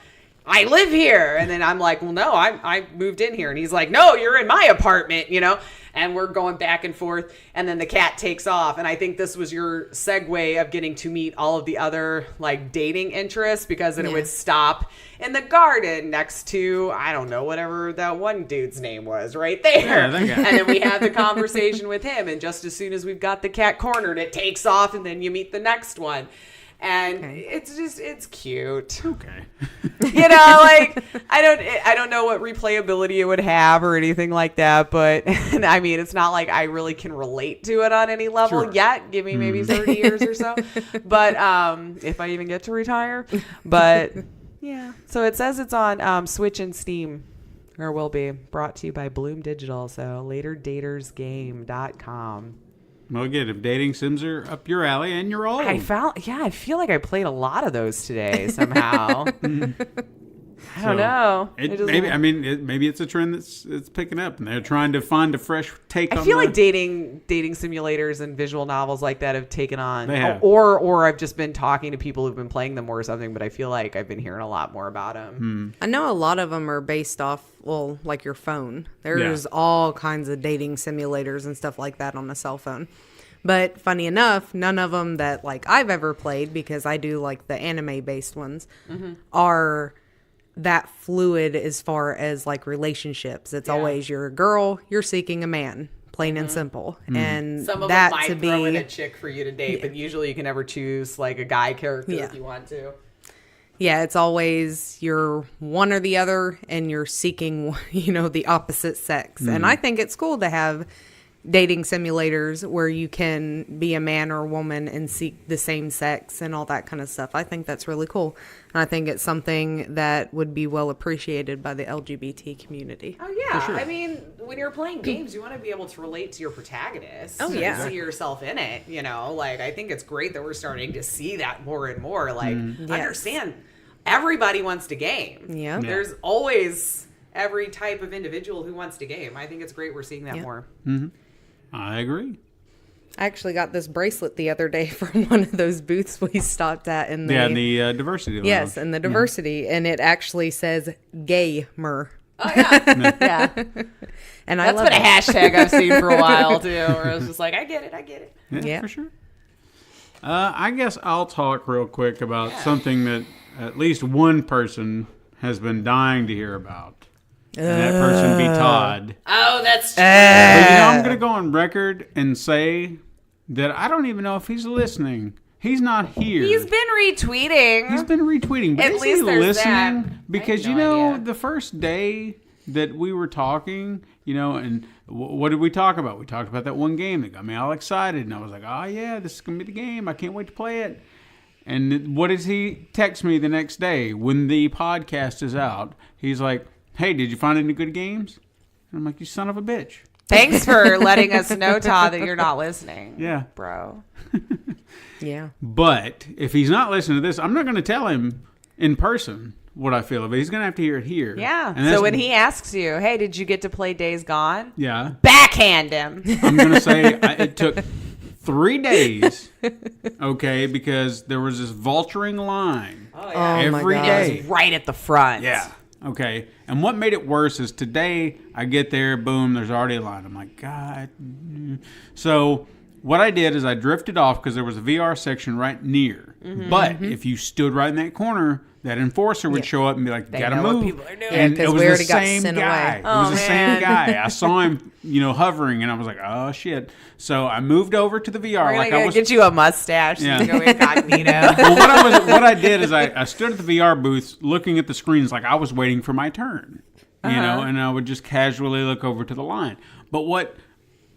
I live here. And then I'm like, well, no, I moved in here. And he's like, no, you're in my apartment, you know? And we're going back and forth. And then the cat takes off. And I think this was your segue of getting to meet all of the other like dating interests, because then it would stop in the garden next to, I don't know, whatever that one dude's name was right there. Yeah, that guy. And then we have the conversation with him. And just as soon as we've got the cat cornered, it takes off, and then you meet the next one. And it's cute. Okay. You know, like I don't know what replayability it would have or anything like that, but I mean, it's not like I really can relate to it on any level yet. Give me maybe 30 years or so. But if I even get to retire. But yeah. So it says it's on Switch and Steam, or will be, brought to you by Bloom Digital. So laterdatersgame.com. Well, again, if dating sims are up your alley and you're old. I feel like I played a lot of those today somehow. I don't know. Maybe it's a trend that's picking up, and they're trying to find a fresh take on it. I feel like dating simulators and visual novels like that have taken on. They have. Or I've just been talking to people who've been playing them more or something, but I feel like I've been hearing a lot more about them. I know a lot of them are based off, well, like your phone. There's all kinds of dating simulators and stuff like that on a cell phone. But funny enough, none of them that like I've ever played, because I do like the anime based ones, are that fluid as far as like relationships. It's always you're a girl, you're seeking a man, plain and simple. And some of that them might to be throw in a chick for you to date, but usually you can never choose like a guy character if you want to. Yeah, it's always you're one or the other, and you're seeking, you know, the opposite sex. And I think it's cool to have dating simulators where you can be a man or a woman and seek the same sex and all that kind of stuff. I think that's really cool. And I think it's something that would be well appreciated by the LGBT community. Oh, yeah. Sure. I mean, when you're playing games, you want to be able to relate to your protagonist. Oh, yeah. And see yourself in it, you know? Like, I think it's great that we're starting to see that more and more. Like, understand, everybody wants to game. Yeah. There's always every type of individual who wants to game. I think it's great we're seeing that more. Mm-hmm. I agree. I actually got this bracelet the other day from one of those booths we stopped at in the diversity lounge. Yes, in the diversity, and it actually says gamer. Oh yeah, yeah. And that's been a hashtag I've seen for a while too, where I was just like, I get it. Yeah, for sure. I guess I'll talk real quick about something that at least one person has been dying to hear about. And that person be Todd. Oh, that's true. But I'm going to go on record and say that I don't even know if he's listening. He's not here. He's been retweeting. But At is least he there's listening? that. Because, I have no idea. the first day that we were talking, and what did we talk about? We talked about that one game that got me all excited. And I was like, oh, yeah, this is going to be the game. I can't wait to play it. And what does he text me the next day when the podcast is out? He's like, hey, did you find any good games? And I'm like, you son of a bitch. Thanks for letting us know, Todd, that you're not listening. Yeah. Bro. Yeah. But if he's not listening to this, I'm not going to tell him in person what I feel of it. He's going to have to hear it here. Yeah. And So when he asks you, hey, did you get to play Days Gone? Yeah. Backhand him. I'm going to say it took 3 days, okay, because there was this vulturing line every my God. day. It was right at the front. Yeah. Okay. And what made it worse is today I get there, boom, there's already a line. I'm like, God. So what I did is I drifted off because there was a VR section right near. But if you stood right in that corner, that enforcer would show up and be like, They gotta know what move. people are doing. Yeah, And 'cause it was we the already got same sent guy. away. It was the man. same guy. I saw him, hovering, and I was like, oh, shit. So I moved over to the VR. We're Like gonna I was get you a mustache. So Yeah. you can go incognito. well, what I did is I stood at the VR booth looking at the screens like I was waiting for my turn, and I would just casually look over to the line. But what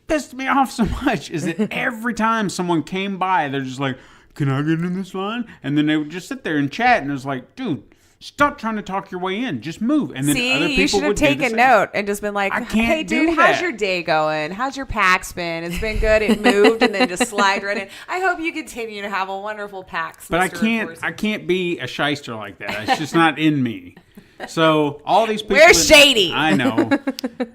pissed me off so much is that every time someone came by, they're just like, can I get in this line? And then they would just sit there and chat, and it was like, dude, stop trying to talk your way in. Just move. And then other See, people you should have would do the taken same. note and just been like, I can't hey, do dude, how's that. your day going? How's your PAX been? It's been good. It moved, and then just slide right in. I hope you continue to have a wonderful PAX. But Mr. I can't be a shyster like that. It's just not in me. So all these people, We're shady. I know,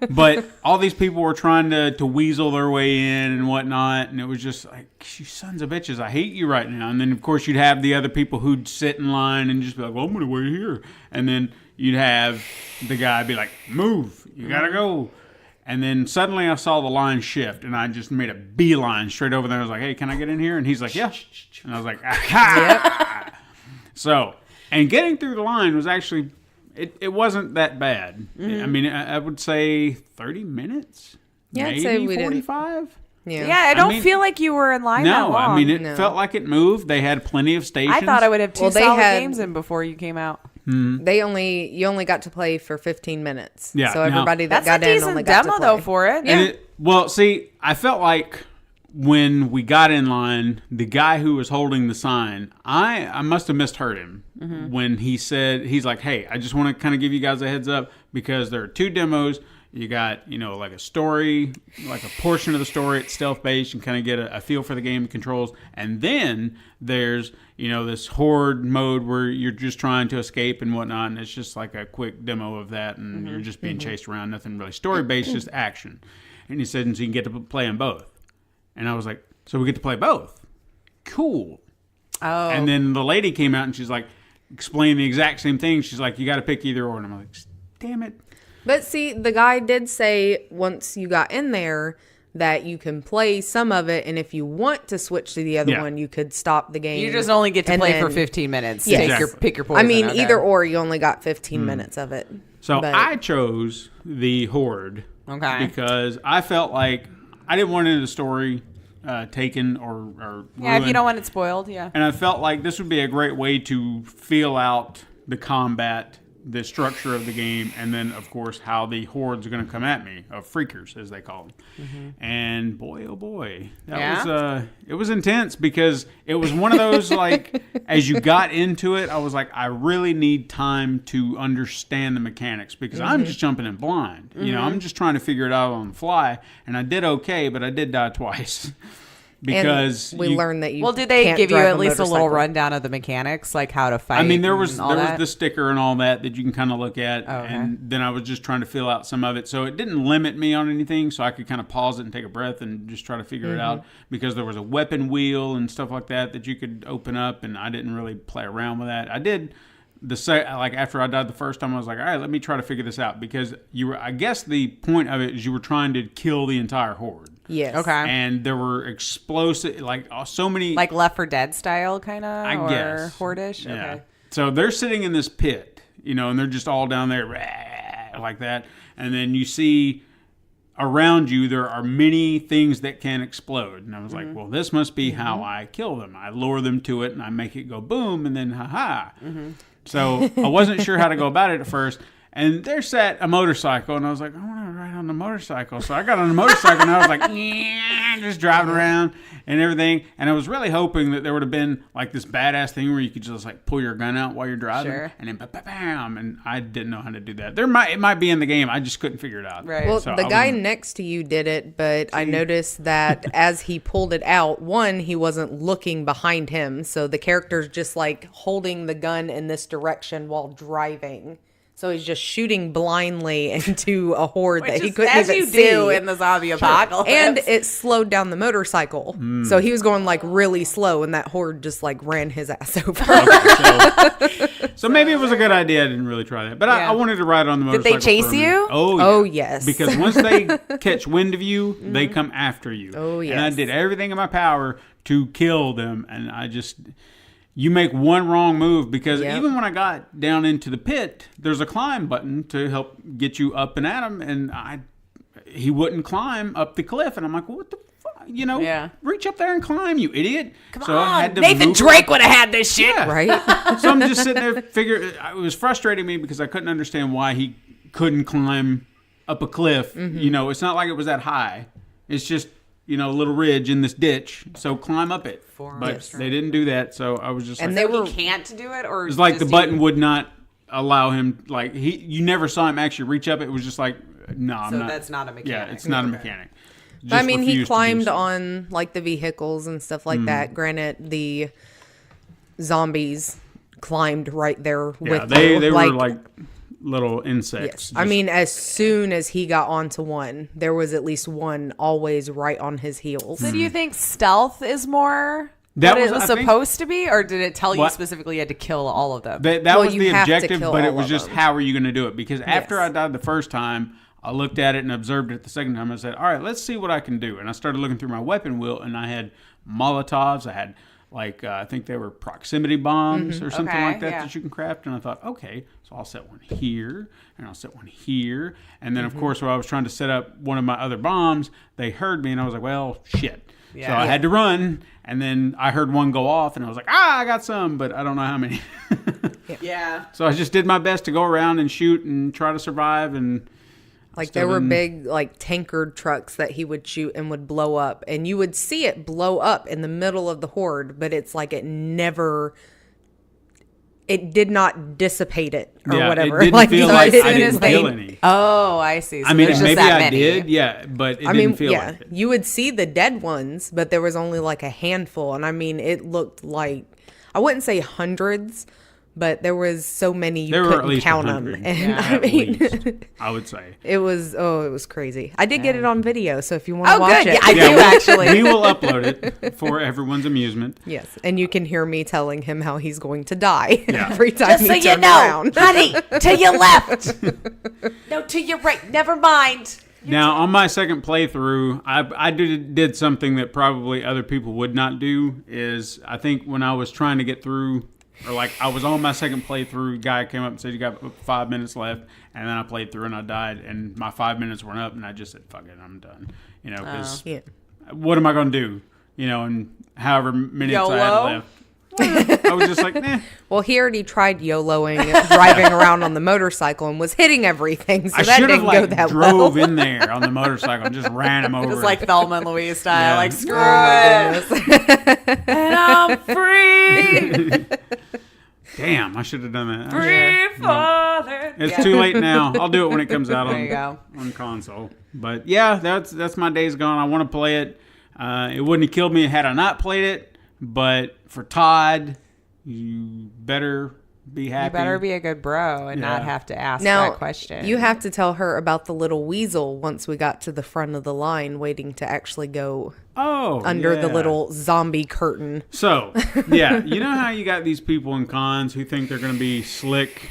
but all these people were trying to weasel their way in and whatnot, and it was just like, you sons of bitches, I hate you right now. And then of course you'd have the other people who'd sit in line and just be like, well, I'm gonna wait here, and then you'd have the guy be like, move, you gotta go. And then suddenly I saw the line shift, and I just made a beeline straight over there. I was like, hey, can I get in here? And he's like, yeah. And I was like, aha. So, and getting through the line was actually, it wasn't that bad. I mean, I would say 30 minutes, Yeah, I'd maybe say we didn't- 45. Yeah. Yeah, I don't mean- feel like you were in line that No, long. I mean, it No. felt like it moved. They had plenty of stations. I thought I would have two Well, they solid had- games in before you came out. You only got to play for 15 minutes. Yeah, So now- everybody that That's a got in only decent got demo to though play. for it. And well, see, I felt like when we got in line, the guy who was holding the sign, I must have misheard him when he said, he's like, hey, I just want to kind of give you guys a heads up because there are 2 demos. You got, like a story, like a portion of the story. It's stealth-based. You can kind of get a feel for the game controls. And then there's, this horde mode where you're just trying to escape and whatnot. And it's just like a quick demo of that. And you're just being chased around. Nothing really story-based, just action. And he said, and so you can get to play them both. And I was like, so we get to play both? Cool. Oh. And then the lady came out and she's like, explaining the exact same thing. She's like, you got to pick either or. And I'm like, damn it. But see, the guy did say once you got in there that you can play some of it, and if you want to switch to the other Yeah. one, you could stop the game. You just only get to and play then- for 15 minutes. Yes. Take Exactly. pick your poison. I mean, okay. either or, you only got 15 minutes of it. So But- I chose the Horde. Okay. Because I felt like I didn't want any of the story taken or Yeah, if you ruined. don't want it spoiled, yeah. And I felt like this would be a great way to feel out the combat, the structure of the game, and then, of course, how the hordes are going to come at me, of freakers, as they call them. And boy, oh boy, it was intense because it was one of those, like, as you got into it, I was like, I really need time to understand the mechanics because I'm just jumping in blind. I'm just trying to figure it out on the fly, and I did okay, but I did die twice. Because and we learned that you Well, did they can't give you drive at least a little motorcycle. rundown of the mechanics, like how to fight? I mean, there was and all that? the sticker and all that you can kind of look at, okay. and then I was just trying to fill out some of it, so it didn't limit me on anything, so I could kind of pause it and take a breath and just try to figure it out, because there was a weapon wheel and stuff like that you could open up, and I didn't really play around with that. I did after I died the first time, I was like, all right, let me try to figure this out, because I guess the point of it is you were trying to kill the entire horde. Yes. Okay. And there were explosive, so many, like Left 4 Dead style, kind of? I guess. Horde-ish? Yeah. Okay. So they're sitting in this pit, and they're just all down there like that. And then you see around you there are many things that can explode. And I was like, well, this must be how I kill them. I lure them to it and I make it go boom and then ha-ha. So I wasn't sure how to go about it at first. And there sat a motorcycle, and I was like, I want to ride on the motorcycle. So I got on the motorcycle, and I was like, just driving around and everything. And I was really hoping that there would have been like this badass thing where you could just like pull your gun out while you're driving, and then bam. And I didn't know how to do that. It might be in the game. I just couldn't figure it out. Right. Well, So the guy next to you did it, but I noticed that as he pulled it out, one, he wasn't looking behind him. So the character's just like holding the gun in this direction while driving. So he's just shooting blindly into a horde that he couldn't even see. As you do in the zombie apocalypse. And it slowed down the motorcycle. So he was going like really slow, and that horde just like ran his ass over. So maybe it was a good idea. I didn't really try that. But I wanted to ride on the motorcycle. Did they chase you? Oh, yes. Because once they catch wind of you, they come after you. Oh, yes. And I did everything in my power to kill them. And you make one wrong move, because even when I got down into the pit, there's a climb button to help get you up and at him, and he wouldn't climb up the cliff, and I'm like, well, what the fuck, reach up there and climb, you idiot. Come on, I had to Nathan Drake would have had this shit. Right? So I'm just sitting there it was frustrating me because I couldn't understand why he couldn't climb up a cliff. It's not like it was that high. It's just, a little ridge in this ditch, so climb up it. But they didn't do that, so I was just and like... they he can't do it? Or it's like the button would not allow him, like, you never saw him actually reach up. It was just like, no, I'm not. So that's not a mechanic. Yeah, it's not a mechanic. I mean, he climbed on, like, the vehicles and stuff like that. Granted, the zombies climbed right there with they were like little insects. Yes. I mean, as soon as he got onto one, there was at least one always right on his heels. So do you think stealth is more what it was supposed to be? Or did it tell you specifically you had to kill all of them? That was the objective, but it was just how are you going to do it? Because after I died the first time, I looked at it and observed it the second time. I said, all right, let's see what I can do. And I started looking through my weapon wheel, and I had Molotovs. I had I think they were proximity bombs or something like that you can craft. And I thought, okay, so I'll set one here, and I'll set one here. And then, of course, when I was trying to set up one of my other bombs, they heard me, and I was like, well, shit. Yeah. So I had to run, and then I heard one go off, and I was like, I got some, but I don't know how many. So I just did my best to go around and shoot and try to survive, and... Like, there were big, like, tankered trucks that he would shoot and would blow up. And you would see it blow up in the middle of the horde, but it's like it did not dissipate it or whatever. It didn't feel like I didn't kill any. Oh, I see. So I mean, just maybe that I many. did, but it didn't feel like it. You would see the dead ones, but there was only like a handful. And I mean, it looked like, I wouldn't say hundreds, but there was so many you couldn't count them. And I mean, I would say it was crazy. I did get it on video, so if you want to watch it, I do actually. We will upload it for everyone's amusement. Yes, and you can hear me telling him how he's going to die every time Just he so turns around. Honey, to your left. No, to your right. Never mind. Now, on my second playthrough, I did something that probably other people would not do. Is I think when I was trying to get through. Or like I was on my second playthrough, guy came up and said, you got 5 minutes left. And then I played through and I died. And my 5 minutes went up and I just said, fuck it, I'm done. Because what am I going to do? And however minutes I had left. I was just like, Well, he already tried YOLOing, driving around on the motorcycle and was hitting everything. So that didn't go that drove in there on the motorcycle and just ran him over. It was like Thelma and Louise style. Like, screw it. And I'm free. Damn, I should have done that. Free father. It's too late now. I'll do it when it comes out on console. But yeah, that's my days gone. I want to play it. It wouldn't have killed me had I not played it. But for Todd, you better be happy. You better be a good bro and not have to ask that question. You have to tell her about the little weasel once we got to the front of the line waiting to actually go under the little zombie curtain. So, you know how you got these people in cons who think they're going to be slick?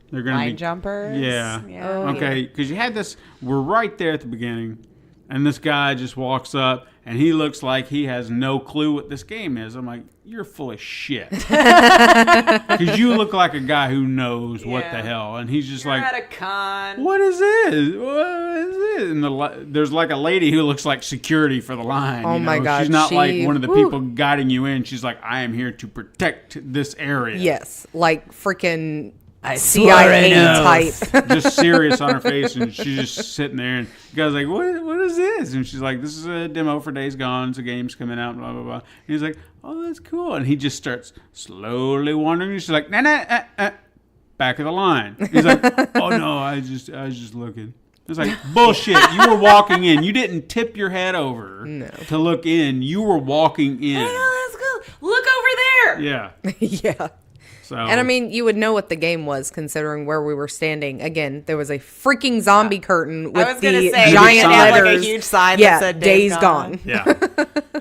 They're going to be... Line jumpers? Yeah. Oh, okay, because you had this... We're right there at the beginning, and this guy just walks up, and he looks like he has no clue what this game is. I'm like, you're full of shit. Because you look like a guy who knows what the hell. And he's just You're like, at a con. what is this? What is this? And there's like a lady who looks like security for the line. Oh, my God. She's not like one of the people guiding you in. She's like, I am here to protect this area. Yes, like freaking CIA type. Just serious on her face, and she's just sitting there, and the guy's like, what is this? And she's like, this is a demo for Days Gone. It's a game's coming out, blah, blah, blah. And he's like, oh, that's cool. And he just starts slowly wandering. And she's like, back of the line. He's like, oh, no, I was just looking. It's like, bullshit. You were walking in. You didn't tip your head over to look in. You were walking in. Oh, that's cool. Look over there. Yeah. Yeah. So, And I mean, you would know what the game was considering where we were standing. Again, there was a freaking zombie curtain with the giant letters. Like a huge sign that said Days Gone. Yeah.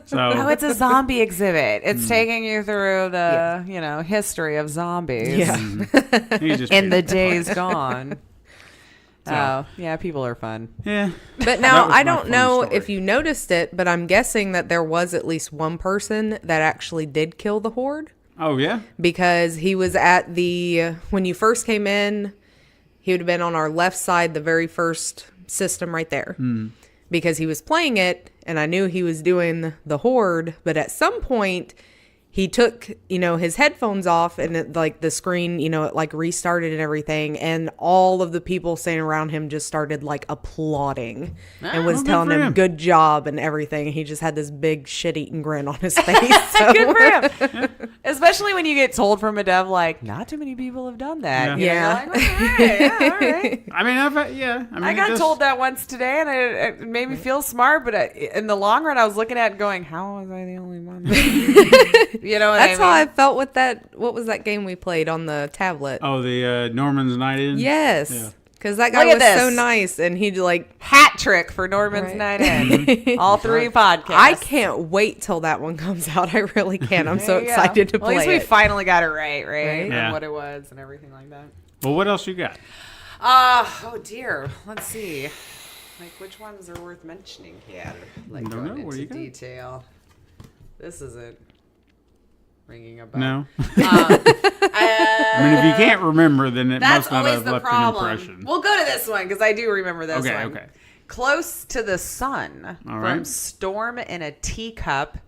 So, Oh, it's a zombie exhibit. It's taking you through the, history of zombies. Yeah. he just In the Days Gone. Oh, yeah, people are fun. Yeah. But now, I don't fun know story. if you noticed it, but I'm guessing that there was at least one person that actually did kill the horde. Oh, yeah? Because he was at when you first came in, he would have been on our left side, the very first system right there. Because he was playing it, and I knew he was doing the horde, but at some point, he took, his headphones off, and the screen, it restarted and everything, and all of the people standing around him just started applauding and was telling him good job and everything. He just had this big shit-eating grin on his face. So. Good for him. Especially when you get told from a dev, not too many people have done that. Yeah. You're like, all right. I mean, I got told that once today, and it made me feel smart, but in the long run, I was looking at it going, how was I the only one? You know what That's I mean? how I felt with that. What was that game we played on the tablet? Oh, the Norman's Night In? Yes. Yeah. Because that guy Look at was so this. nice, and he'd hat trick for Norman's Right. Night In. All three podcasts. I can't wait till that one comes out. I really can. I'm so There you go. excited to Well, at play least we it. finally got it right? Right. Yeah. And what it was and everything like that. Well, what else you got? Oh dear. Let's see. Which ones are worth mentioning here? Don't Going know. What do into you got? detail. This isn't ringing a bell. No. I I mean, if you can't remember, then it That's must not always have the left problem. an impression. We'll go to this one because I do remember this one. Okay. Close to the Sun All from right. Storm in a Teacup.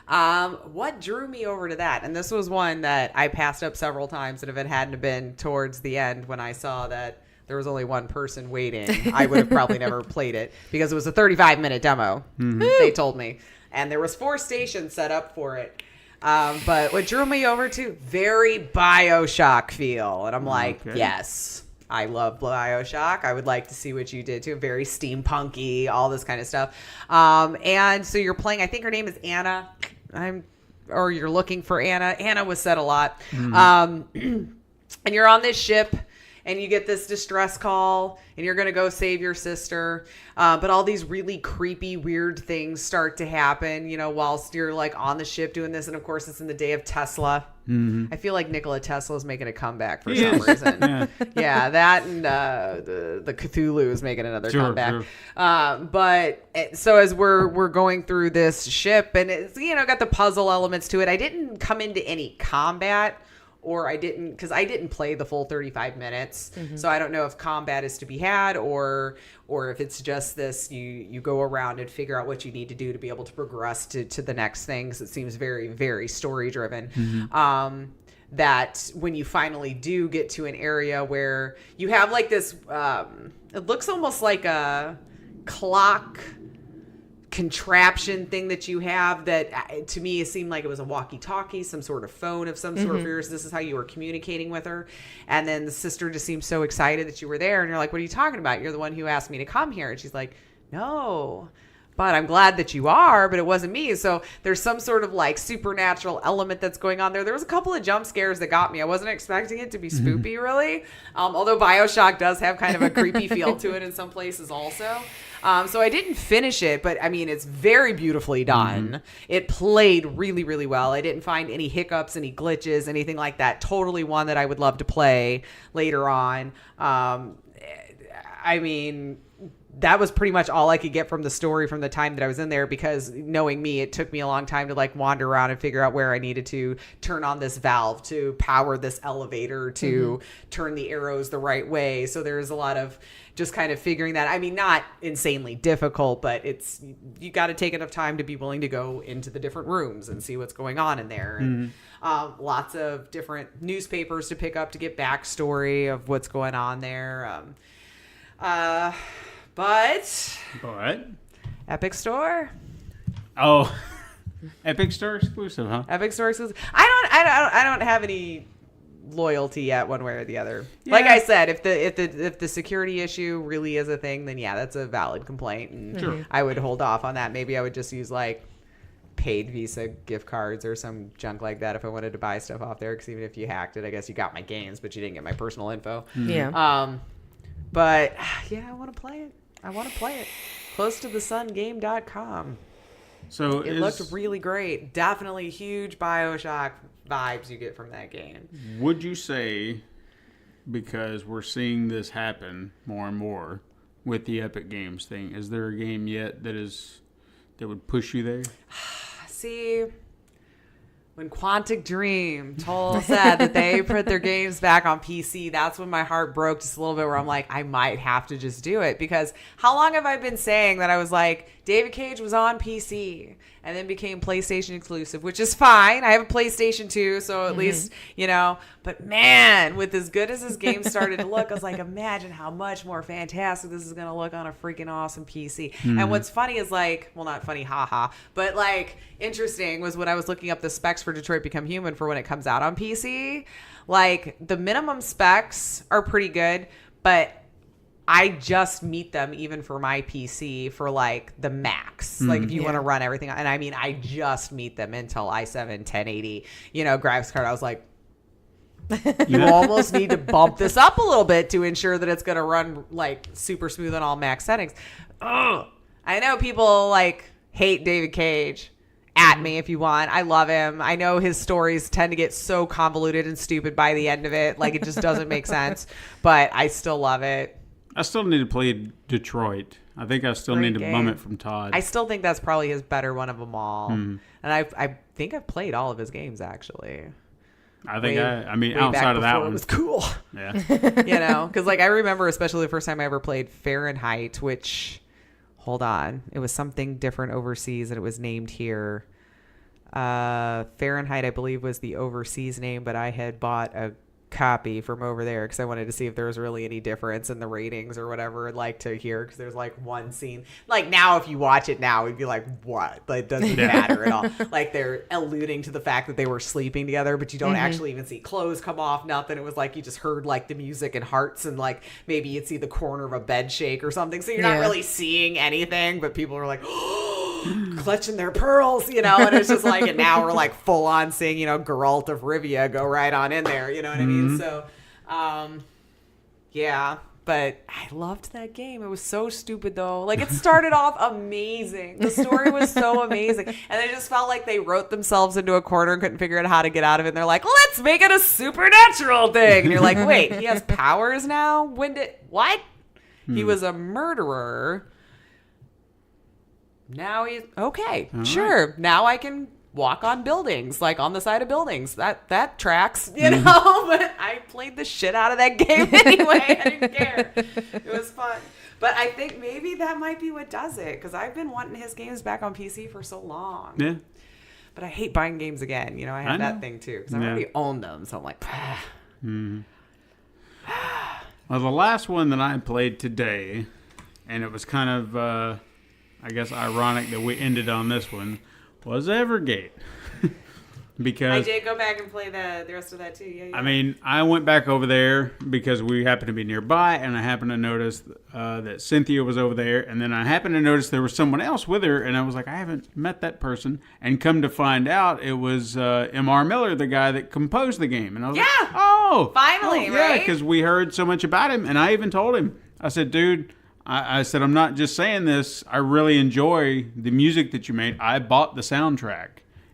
What drew me over to that? And this was one that I passed up several times, and if it hadn't been towards the end when I saw that there was only one person waiting, I would have probably never played it because it was a 35-minute demo, they told me. And there was 4 stations set up for it. But what drew me over to, very BioShock feel. And I'm like, yes, I love BioShock. I would like to see what you did too. Very steampunky, all this kind of stuff. And so you're playing, I think her name is Anna. Or you're looking for Anna. Anna was said a lot. And you're on this ship. And you get this distress call, and you're going to go save your sister. But all these really creepy, weird things start to happen, whilst you're on the ship doing this. And of course, it's in the day of Tesla. I feel like Nikola Tesla is making a comeback for some reason. Yeah, that and the Cthulhu is making another comeback. Sure. So as we're going through this ship, and it's got the puzzle elements to it. I didn't come into any combat. Or I didn't play the full 35 minutes. So I don't know if combat is to be had or if it's just this, you go around and figure out what you need to do to be able to progress to the next thing. Because it seems very, very story driven. That when you finally do get to an area where you have this, it looks almost like a clock contraption thing that you have that to me it seemed like it was a walkie-talkie, some sort of phone of some sort. This is how you were communicating with her, and then the sister just seemed so excited that you were there, and you're like, what are you talking about? You're the one who asked me to come here. And she's like, no, but I'm glad that you are, but it wasn't me. So there's some sort of supernatural element that's going on there. There was a couple of jump scares that got me. I wasn't expecting it to be spoopy really, although BioShock does have kind of a creepy feel to it in some places also. So I didn't finish it, but I mean, it's very beautifully done. It played really, really well. I didn't find any hiccups, any glitches, anything like that. Totally one that I would love to play later on. I mean, that was pretty much all I could get from the story from the time that I was in there, because knowing me, it took me a long time to like wander around and figure out where I needed to turn on this valve to power this elevator, to turn the arrows the right way. So there's a lot of just kind of figuring that. I mean, not insanely difficult, but you got to take enough time to be willing to go into the different rooms and see what's going on in there. And lots of different newspapers to pick up to get backstory of what's going on there. But Epic Store. Oh, Epic Store exclusive, huh? Epic Store exclusive. I don't have any loyalty yet, one way or the other. Yeah. Like I said, if the security issue really is a thing, then yeah, that's a valid complaint, and sure. I would hold off on that. Maybe I would just use like paid Visa gift cards or some junk like that if I wanted to buy stuff off there. Because even if you hacked it, I guess you got my games, but you didn't get my personal info. Yeah. But yeah, I want to play it. Close to the sun.game.com. So it looked really great. Definitely huge BioShock vibes you get from that game. Would you say, because we're seeing this happen more and more with the Epic Games thing, is there a game yet that would push you there? See, when Quantic Dream said that they put their games back on PC, that's when my heart broke just a little bit, where I'm like, I might have to just do it. Because how long have I been saying that I was like, David Cage was on PC and then became PlayStation exclusive, which is fine. I have a PlayStation 2, so at least, but man, with as good as this game started to look, I was like, imagine how much more fantastic this is going to look on a freaking awesome PC. And what's funny is like, well, not funny, haha, but like interesting was when I was looking up the specs for Detroit Become Human for when it comes out on PC, like the minimum specs are pretty good, but I just meet them even for my PC for like the max. Like if you want to run everything. And I mean, I just meet them Intel i7 1080, graphics card. I was like, you almost need to bump this up a little bit to ensure that it's going to run like super smooth on all max settings. Ugh. I know people like hate David Cage. At me if you want. I love him. I know his stories tend to get so convoluted and stupid by the end of it. Like it just doesn't make sense. But I still love it. I still need to play Detroit. I think I still need to bum it from Todd. I still think that's probably his better one of them all. And I think I've played all of his games actually. I think way outside of that one, it was cool. Yeah. Because like I remember especially the first time I ever played Fahrenheit, which, hold on, it was something different overseas and it was named here. Fahrenheit, I believe, was the overseas name, but I had bought a copy from over there because I wanted to see if there was really any difference in the ratings or whatever. I'd like to hear, because there's like one scene like now if you watch it now we'd be like, what? Like, it doesn't matter at all. Like they're alluding to the fact that they were sleeping together, but you don't actually even see clothes come off, nothing. It was like you just heard like the music and hearts, and like maybe you'd see the corner of a bed shake or something, so you're not really seeing anything, but people are like clutching their pearls, and it's just like, and now we're like full on seeing, Geralt of Rivia go right on in there, you know what I mean? So, yeah, but I loved that game. It was so stupid though. Like it started off amazing. The story was so amazing. And I just felt like they wrote themselves into a corner and couldn't figure out how to get out of it. And they're like, let's make it a supernatural thing. And you're like, wait, he has powers now? What? He was a murderer. Now he's okay. All sure. Right. Now I can walk on buildings, like on the side of buildings. That tracks, But I played the shit out of that game anyway. I didn't care. It was fun. But I think maybe that might be what does it, because I've been wanting his games back on PC for so long. Yeah. But I hate buying games again. I have that thing too, because I already own them. So I'm like, Well, the last one that I played today, and it was kind of, I guess, ironic that we ended on this one, was Evergate. Because I did go back and play the rest of that too. Yeah. I mean, I went back over there because we happened to be nearby, and I happened to notice that Cynthia was over there, and then I happened to notice there was someone else with her, and I was like, I haven't met that person, and come to find out it was M.R. Miller, the guy that composed the game, and I was like, oh, finally, yeah, right? because we heard so much about him, and I even told him, I said, dude, I said, I'm not just saying this. I really enjoy the music that you made. I bought the soundtrack.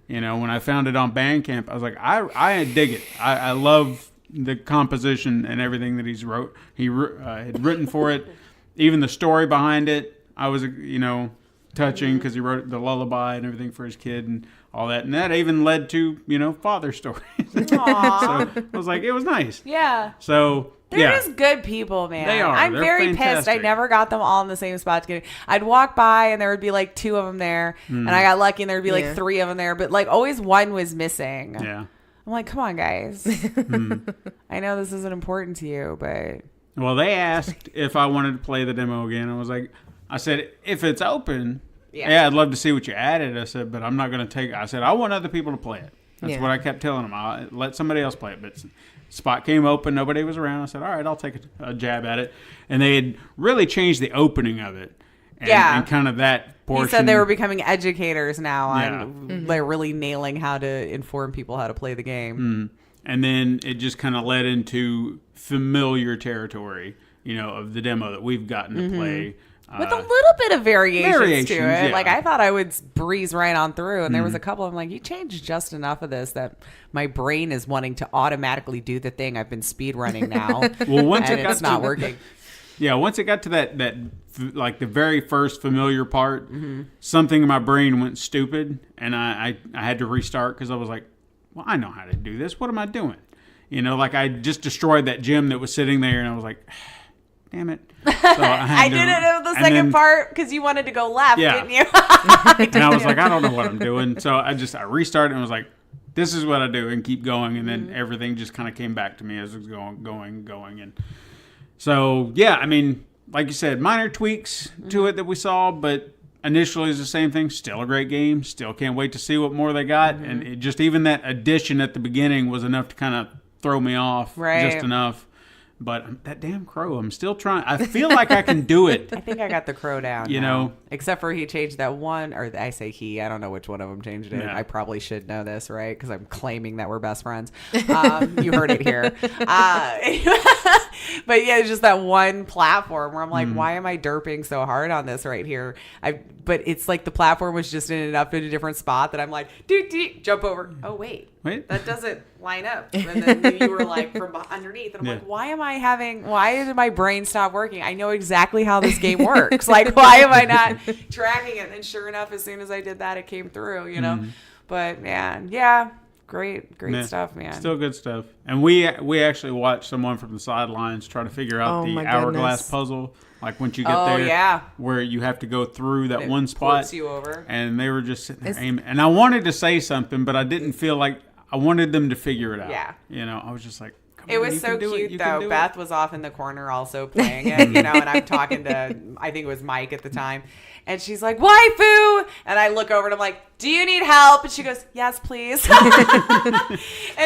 When I found it on Bandcamp, I was like, I dig it. I love the composition and everything that he had written for it. even the story behind it, I was, touching because he wrote the lullaby and everything for his kid and all that. And that even led to, father stories. So I was like, it was nice. Yeah. So, They're just good people, man. They are. I'm They're very pissed. I fantastic. never got them all in the same spot. I'd walk by and there would be like 2 of them there. And I got lucky and there would be like 3 of them there. But like always one was missing. Yeah. I'm like, come on, guys. I know this isn't important to you, but... Well, they asked if I wanted to play the demo again. I said, if it's open, I'd love to see what you added. I said, but I'm not going to take it. I said, I want other people to play it. That's what I kept telling them. I'll let somebody else play it. But spot came open. Nobody was around. I said, all right, I'll take a jab at it. And they had really changed the opening of it. And kind of that portion. He said they were becoming educators now. They're really nailing how to inform people how to play the game. And then it just kind of led into familiar territory, of the demo that we've gotten to play. With a little bit of variations to it. yeah. Like, I thought I would breeze right on through. And there was a couple of them like, you changed just enough of this that my brain is wanting to automatically do the thing I've been speed running now. Well, once and it got it's not working. Yeah, once it got to that like the very first familiar part, something in my brain went stupid. And I had to restart because I was like, well, I know how to do this. What am I doing? Like I just destroyed that gym that was sitting there, and I was like, damn it. So I did it in the second part because you wanted to go left, didn't you? And I was like, I don't know what I'm doing. So I restarted and was like, this is what I do, and keep going. And then everything just kind of came back to me as it was going. And so, yeah, I mean, like you said, minor tweaks to it that we saw, but initially it's the same thing. Still a great game. Still can't wait to see what more they got. And it just even that addition at the beginning was enough to kind of throw me off just enough. But that damn crow, I'm still trying. I feel like I can do it. I think I got the crow down. know, except for he changed that one, or I say he. I don't know which one of them changed it. Yeah. I probably should know this, right? Because I'm claiming that we're best friends. You heard it here. But yeah, it's just that one platform where I'm like, why am I derping so hard on this right here? But it's like the platform was just in a different spot that I'm like, jump over. Oh wait, that doesn't line up. And then you were like from underneath, and I'm like, why did my brain stop working? I know exactly how this game works. Like, why am I not tracking it? And sure enough, as soon as I did that, it came through, But man, yeah, great stuff, man. Still good stuff. And we actually watched someone from the sidelines try to figure out the hourglass puzzle. Like once you get there, where you have to go through that one spot. Ports you over. And they were just sitting there aiming. And I wanted to say something, but I didn't feel like I wanted them to figure it out. Yeah. I was just like, it was so cute, though. Beth was off in the corner also playing it, and I'm talking to, I think it was Mike at the time, and she's like, waifu! And I look over and I'm like, do you need help? And she goes, yes, please. And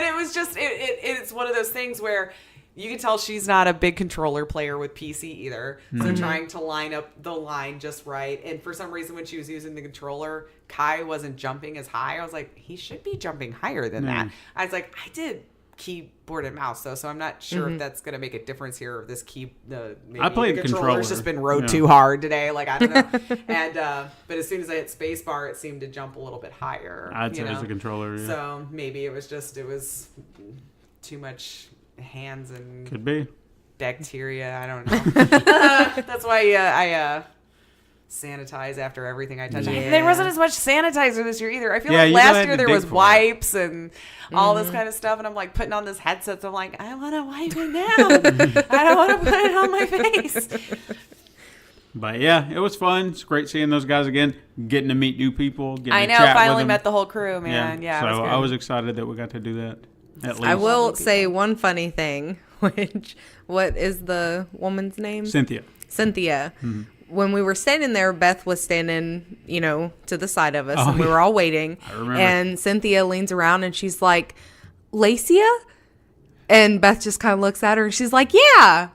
it was just, it's one of those things where you can tell she's not a big controller player with PC either. So trying to line up the line just right. And for some reason, when she was using the controller, Kai wasn't jumping as high. I was like, he should be jumping higher than that. I was like, I did keyboard and mouse though, so I'm not sure if that's going to make a difference here. Or this maybe I played the controller. Just been rode too hard today. Like I don't know. And but as soon as I hit spacebar, it seemed to jump a little bit higher. I'd say it was the controller. Yeah. So maybe it was too much hands and could be bacteria. I don't know. That's why I sanitize after everything I touch. Yeah. There wasn't as much sanitizer this year either. I feel like last year there was wipes and all this kind of stuff, and I'm like putting on this headset, so I'm like, I want to wipe it down. I don't want to put it on my face. But yeah, it was fun. It's great seeing those guys again, getting to meet new people. I know, finally met the whole crew, man. Yeah, so I was excited that we got to do that. At least. I will say one funny thing, what is the woman's name? Cynthia. Mm-hmm. When we were standing there, Beth was standing, to the side of us, and we were all waiting. I remember. And Cynthia leans around and she's like, Lacia? And Beth just kind of looks at her and she's like, yeah.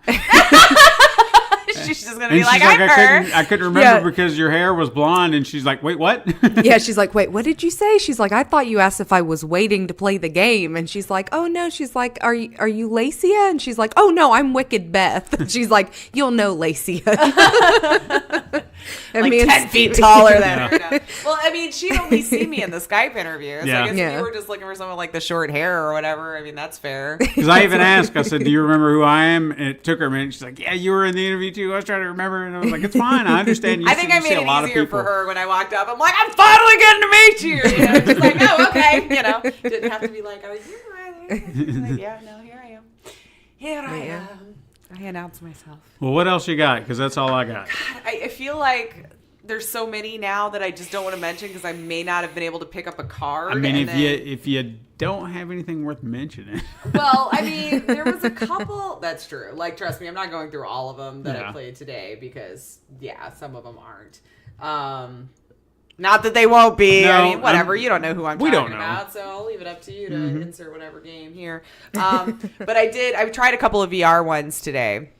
She's just going to be like, I'm her. I couldn't remember because your hair was blonde. And she's like, wait, what? Yeah, she's like, wait, what did you say? She's like, I thought you asked if I was waiting to play the game. And she's like, oh, no. She's like, are you Lacia? And she's like, oh, no, I'm Wicked Beth. And she's like, you'll know Lacia. Like 10 feet taller than her. No. Well, I mean, she'd only see me in the Skype interview. So I guess if you were just looking for someone like the short hair or whatever, I mean, that's fair. Because I even asked, I said, do you remember who I am? And it took her a minute. She's like, yeah, you were in the interview too. I was trying to remember, and I was like, it's fine. I understand. I think I made it easier for her when I walked up. I'm like, I'm finally getting to meet you. You know, just like, oh, okay. You know, didn't have to be like, are you ready? Like, yeah, no, here I am. Here I am. I announce myself. Well, what else you got? Because that's all I got. God, I feel like there's so many now that I just don't want to mention because I may not have been able to pick up a card. I mean, if you don't have anything worth mentioning. Well, I mean, there was a couple. That's true. Like, trust me, I'm not going through all of them that I played today because, some of them aren't. Not that they won't be. No, I mean, whatever. You don't know who I'm talking about, so I'll leave it up to you to insert whatever game here. But I tried a couple of VR ones today.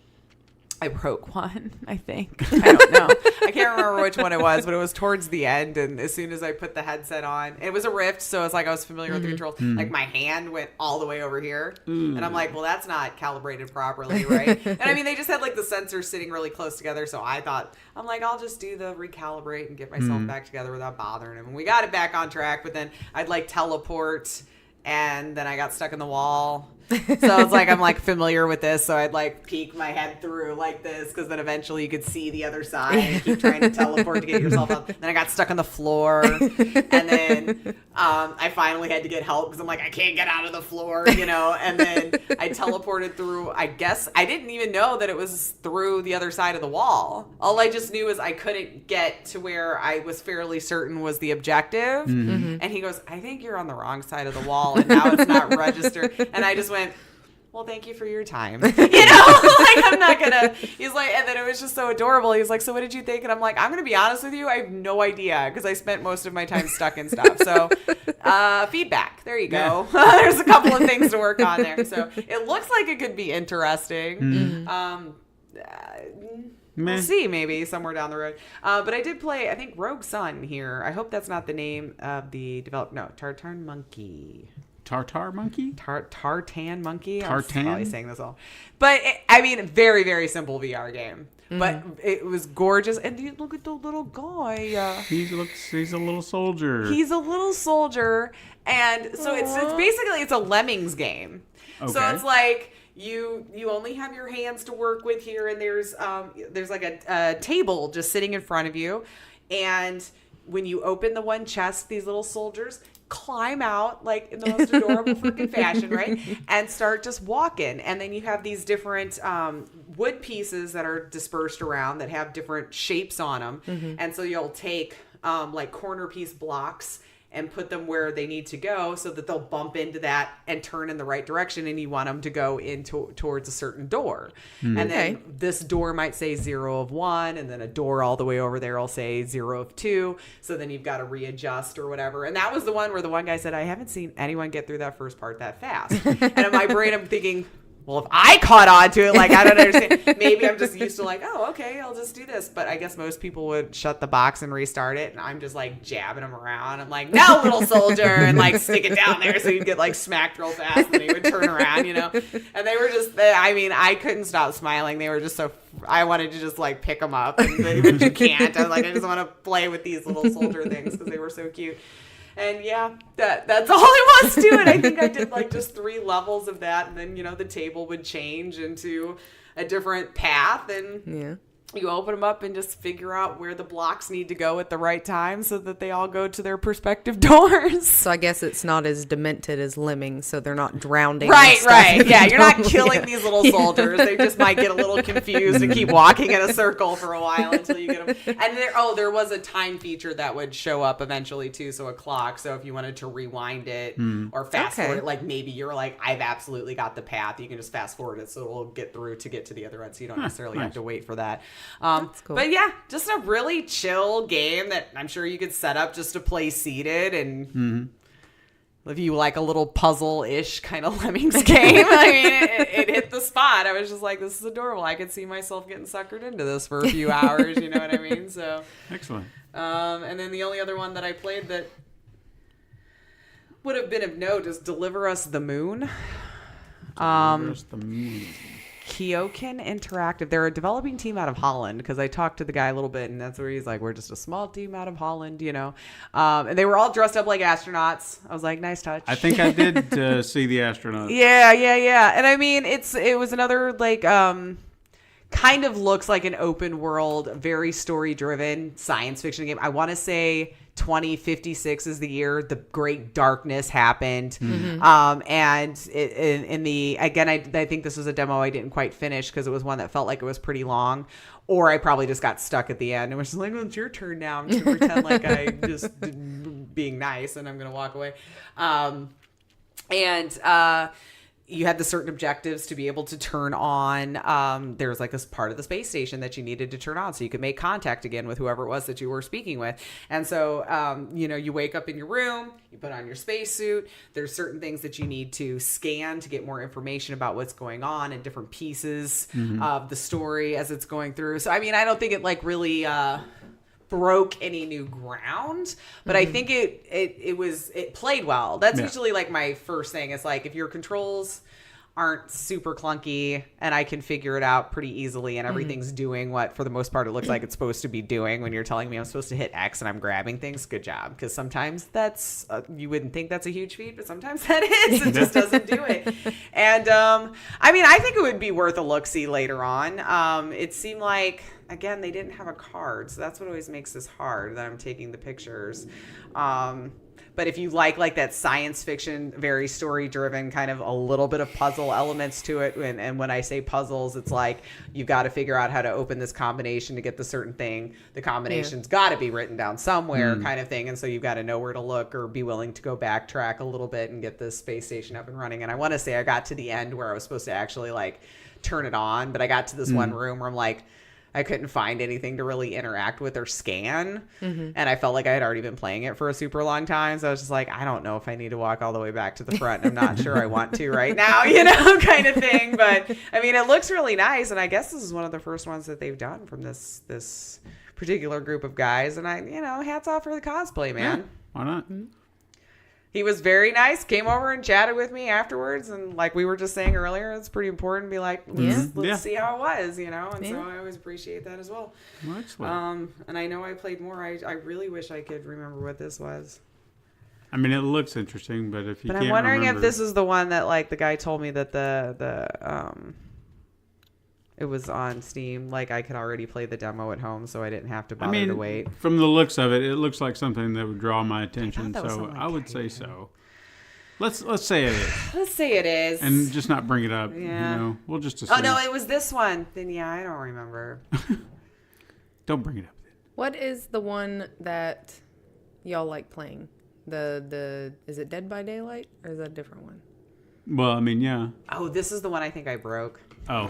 I broke one, I think. I don't know. I can't remember which one it was, but it was towards the end. And as soon as I put the headset on, it was a Rift, so it's like I was familiar with the controls. Like my hand went all the way over here. And I'm like, well, that's not calibrated properly, right? And I mean, they just had like the sensors sitting really close together. So I thought, I'm like, I'll just do the recalibrate and get myself back together without bothering him. And we got it back on track, but then I'd like teleport. And then I got stuck in the wall. So it's like I'm like familiar with this. So I'd like peek my head through like this because then eventually you could see the other side and keep trying to teleport to get yourself up. Then I got stuck on the floor. And then I finally had to get help because I'm like, I can't get out of the floor, you know. And then I teleported through, I guess, I didn't even know that it was through the other side of the wall. All I just knew is I couldn't get to where I was fairly certain was the objective. And he goes, I think you're on the wrong side of the wall. And now it's not registered. And I just went, well, thank you for your time. You know, like I'm not gonna. He's like, and then it was just so adorable. He's like, so what did you think? And I'm like, I'm gonna be honest with you, I have no idea because I spent most of my time stuck in stuff. So, feedback. There you go. There's a couple of things to work on there. So it looks like it could be interesting. We'll see maybe somewhere down the road. But I did play, I think, Rogue Sun here. I hope that's not the name of the developer. No, Tartan Monkey. Tartar monkey? Tartan monkey? Tartan? I'm probably saying this all. But, I mean, very, very simple VR game. But it was gorgeous. And you look at the little guy. He's a little soldier. He's a little soldier. And so it's basically, it's a Lemmings game. Okay. So it's like... You only have your hands to work with here, and there's like a table just sitting in front of you, and when you open the one chest, these little soldiers climb out like in the most adorable freaking fashion, right? And start just walking, and then you have these different wood pieces that are dispersed around that have different shapes on them, and so you'll take like corner piece blocks and put them where they need to go so that they'll bump into that and turn in the right direction, and you want them to go towards a certain door. And then this door might say 0 of 1, and then a door all the way over there will say 0 of 2. So then you've got to readjust or whatever. And that was the one where the one guy said, I haven't seen anyone get through that first part that fast. And in my brain, I'm thinking, well, if I caught on to it, like, I don't understand. Maybe I'm just used to like, oh, okay, I'll just do this. But I guess most people would shut the box and restart it. And I'm just like jabbing them around. I'm like, no, little soldier. And like stick it down there so you'd get like smacked real fast. And he would turn around, you know. And they were just, I mean, I couldn't stop smiling. They were just so, I wanted to just like pick them up. But you can't. I was like, I just want to play with these little soldier things because they were so cute. And yeah, that's all it was to it. I think I did like just 3 levels of that. And then, you know, the table would change into a different path. And you open them up and just figure out where the blocks need to go at the right time so that they all go to their respective doors. So I guess it's not as demented as Lemmings, so they're not drowning. Right. Yeah, you're not killing these little soldiers. They just might get a little confused and keep walking in a circle for a while until you get them. And there was a time feature that would show up eventually too, so a clock. So if you wanted to rewind it or fast forward it, like maybe you're like, I've absolutely got the path. You can just fast forward it so it'll get through to get to the other end, so you don't necessarily have to wait for that. That's cool. But yeah, just a really chill game that I'm sure you could set up just to play seated, and if you like a little puzzle-ish kind of Lemmings game, I mean, it hit the spot. I was just like, this is adorable. I could see myself getting suckered into this for a few hours, you know what I mean? So excellent. And then the only other one that I played that would have been of note is Deliver Us the Moon. Deliver Us the Moon. Kyokin Interactive. They're a developing team out of Holland, because I talked to the guy a little bit, and that's where he's like, we're just a small team out of Holland, you know. And they were all dressed up like astronauts. I was like, nice touch. I think I did see the astronauts. Yeah. And I mean, it was another like kind kind of looks like an open world, very story driven science fiction game. I want to say 2056 is the year the Great Darkness happened. And I think this was a demo I didn't quite finish because it was one that felt like it was pretty long, or I probably just got stuck at the end and was just like, well, it's your turn now. I'm just gonna pretend like I just being nice and I'm gonna walk away. You had the certain objectives to be able to turn on. There was like this part of the space station that you needed to turn on so you could make contact again with whoever it was that you were speaking with. And so, you wake up in your room, you put on your spacesuit. There's certain things that you need to scan to get more information about what's going on and different pieces of the story as it's going through. So, I mean, I don't think it like really broke any new ground, but I think it played well. That's usually like my first thing. It's like if your controls aren't super clunky and I can figure it out pretty easily and everything's doing what for the most part it looks like it's supposed to be doing when you're telling me I'm supposed to hit X and I'm grabbing things, good job. Because sometimes that's you wouldn't think that's a huge feat, but sometimes that is. It just doesn't do it. And I mean, I think it would be worth a look-see later on. It seemed like, again, they didn't have a card, so that's what always makes this hard, that I'm taking the pictures. But if you like that science fiction, very story-driven, kind of a little bit of puzzle elements to it, and when I say puzzles, it's like you've got to figure out how to open this combination to get the certain thing. The combination's got to be written down somewhere, kind of thing, and so you've got to know where to look or be willing to go backtrack a little bit and get this space station up and running. And I want to say I got to the end where I was supposed to actually like turn it on, but I got to this one room where I'm like, I couldn't find anything to really interact with or scan. And I felt like I had already been playing it for a super long time. So I was just like, I don't know if I need to walk all the way back to the front. I'm not sure I want to right now, kind of thing. But I mean, it looks really nice. And I guess this is one of the first ones that they've done from this particular group of guys. And hats off for the cosplay, man. Yeah, why not? He was very nice, came over and chatted with me afterwards. And like we were just saying earlier, it's pretty important to be like, let's see how it was, And so I always appreciate that as well. Excellent. And I know I played more. I really wish I could remember what this was. I mean, it looks interesting, but if you But can't I'm wondering remember... if this is the one that like the guy told me that it was on Steam. Like I could already play the demo at home, so I didn't have to bother to wait. From the looks of it, it looks like something that would draw my attention. So I would say so. Let's say it is. Let's say it is. And just not bring it up. Yeah. We'll just assume. Oh no, it was this one. Then I don't remember. Don't bring it up. What is the one that y'all like playing? The is it Dead by Daylight or is that a different one? Well, I mean, yeah. Oh, this is the one I think I broke. Oh.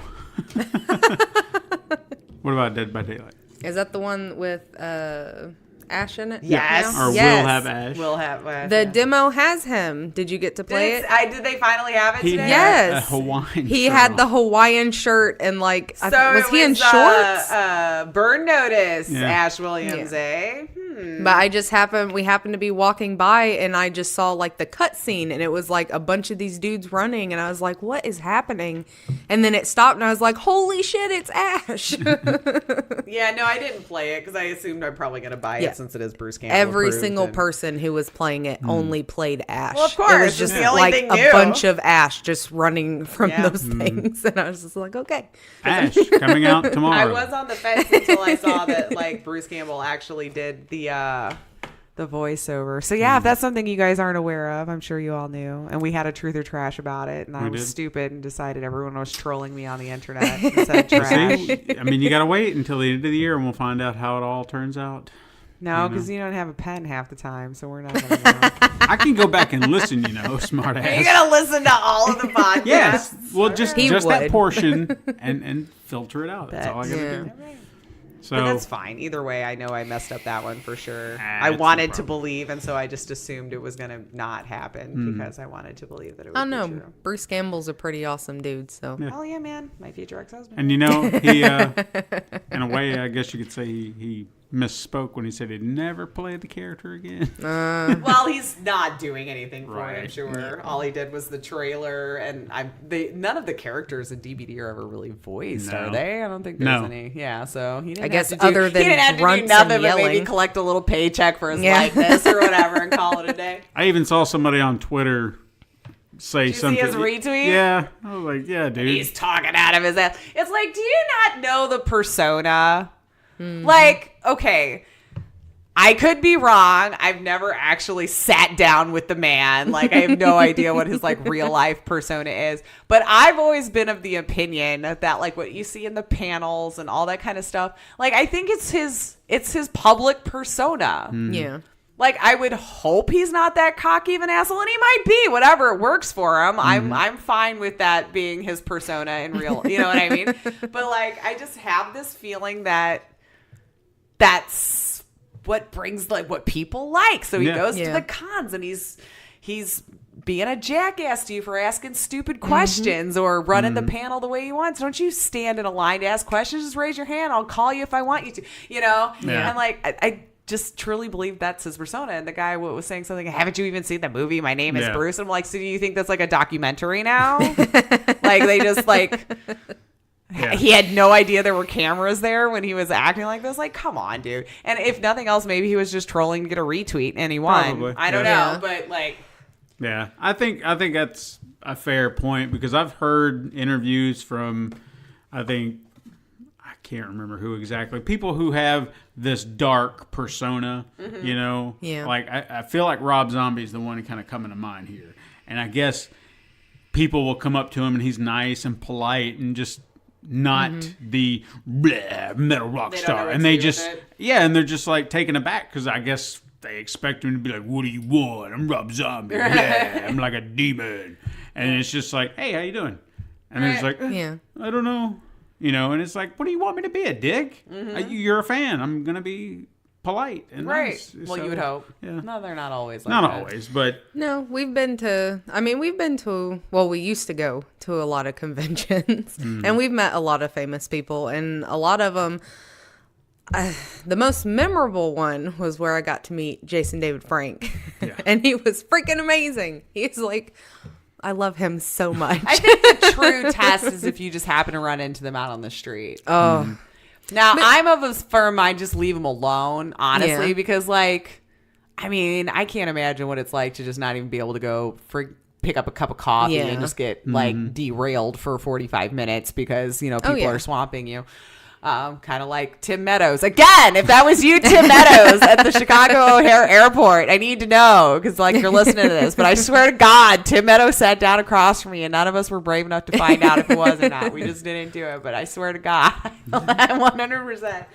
What about Dead by Daylight? Is that the one with Ash in it? Yes. Or will have Ash. Will have. The demo has him. Did you get to play it? Did they finally have it He today? had Yes. a Hawaiian He shirt had on. the Hawaiian shirt and like, So was he in shorts? Burn Notice, Yeah. Ash Williams, Yeah. eh? But we happened to be walking by and I just saw like the cutscene and it was like a bunch of these dudes running and I was like, what is happening? And then it stopped and I was like, holy shit, it's Ash. Yeah, no, I didn't play it because I assumed I'm probably going to buy it since it is Bruce Campbell Every approved single and- person who was playing it only played Ash. Well, of course, It was it's just the only like thing a new. bunch of Ash just running from Yeah. those things. And I was just like, okay. Ash coming out tomorrow. I was on the fence until I saw that like Bruce Campbell actually did the voiceover. So yeah, if that's something you guys aren't aware of, I'm sure you all knew. And we had a truth or trash about it, and I was stupid and decided everyone was trolling me on the internet and said trash. See, I mean, you got to wait until the end of the year, and we'll find out how it all turns out. No, because you don't have a pen half the time, so we're not going to know. I can go back and listen, smart ass. You're going to listen to all of the podcasts? Yes. Well, just that would. portion and filter it out. That's all I got to do. So, but that's fine. Either way, I know I messed up that one for sure. I That's wanted no to problem. believe, and so I just assumed it was going to not happen because I wanted to believe that it would I be know. true. Bruce Campbell's a pretty awesome dude, so. Oh, yeah, man. My future ex-husband. and he, in a way, I guess you could say he misspoke when he said he'd never play the character again. Well, he's not doing anything for it, I'm Right. sure. All he did was the trailer, and none of the characters in DBD are ever really voiced, No. are they? I don't think there's No. any. Yeah, so he didn't I guess have to other than he didn't have to do grunts nothing and but maybe yelling. collect a little paycheck for his Yeah. likeness or whatever and call it a day. I even saw somebody on Twitter say Did you something. see his retweet? Yeah. I was like, yeah, dude. He's talking out of his ass. It's like, do you not know the persona? Like, okay, I could be wrong. I've never actually sat down with the man. Like, I have no idea what his like real life persona is. But I've always been of the opinion that like what you see in the panels and all that kind of stuff, like I think it's his public persona. Yeah. Like, I would hope he's not that cocky of an asshole, and he might be. Whatever, it works for him. I'm fine with that being his persona in real. You know what I mean? But like, I just have this feeling that that's what brings like what people like. So he goes to the cons, and he's being a jackass to you for asking stupid questions or running the panel the way he wants. Don't you stand in a line to ask questions? Just raise your hand. I'll call you if I want you to. You know? Yeah. And like, I just truly believe that's his persona. And the guy was saying something, haven't you even seen the movie? My name is Bruce. And I'm like, so do you think that's like a documentary now? Like, they just like, he had no idea there were cameras there when he was acting like this. Like, come on, dude. And if nothing else, maybe he was just trolling to get a retweet and he won. Probably. I don't know, but like. Yeah, I think that's a fair point, because I've heard interviews from, I can't remember who exactly, people who have this dark persona, you know? Yeah. Like, I feel like Rob Zombie's the one kind of coming to mind here. And I guess people will come up to him and he's nice and polite and just not the bleh, metal rock star. And they just, and they're just like taken aback, because I guess they expect him to be like, what do you want? I'm Rob Zombie. Yeah, I'm like a demon. And it's just like, hey, how you doing? And it's like, I don't know. You know, and it's like, what do you want me to be, a dick? You're a fan. I'm going to be polite and nice. Well, you would hope. Yeah. No, they're not always like not that. Always, but... No, we used to go to a lot of conventions. And we've met a lot of famous people. And a lot of them... the most memorable one was where I got to meet Jason David Frank. Yeah. And he was freaking amazing. He's like... I love him so much. I think the true test is if you just happen to run into them out on the street. Oh. Now, I'm of a firm mind, just leave them alone, honestly, because, like, I mean, I can't imagine what it's like to just not even be able to go pick up a cup of coffee and just get, like, derailed for 45 minutes because, you know, people are swamping you. Kind of like Tim Meadows. Again, if that was you, Tim Meadows, at the Chicago O'Hare Airport, I need to know, because like you're listening to this. But I swear to God, Tim Meadows sat down across from me, and none of us were brave enough to find out if it was or not. We just didn't do it. But I swear to God, 100%.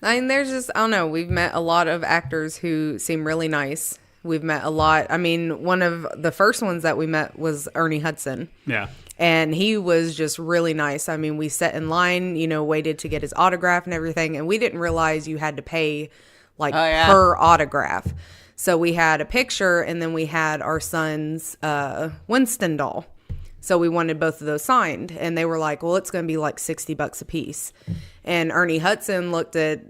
I mean, there's just, I don't know, we've met a lot of actors who seem really nice. We've met a lot. I mean, one of the first ones that we met was Ernie Hudson. Yeah. And he was just really nice. I mean, we sat in line, you know, waited to get his autograph and everything. And we didn't realize you had to pay like per autograph. So we had a picture, and then we had our son's Winston doll. So we wanted both of those signed. And they were like, well, it's going to be like $60 a piece. And Ernie Hudson looked at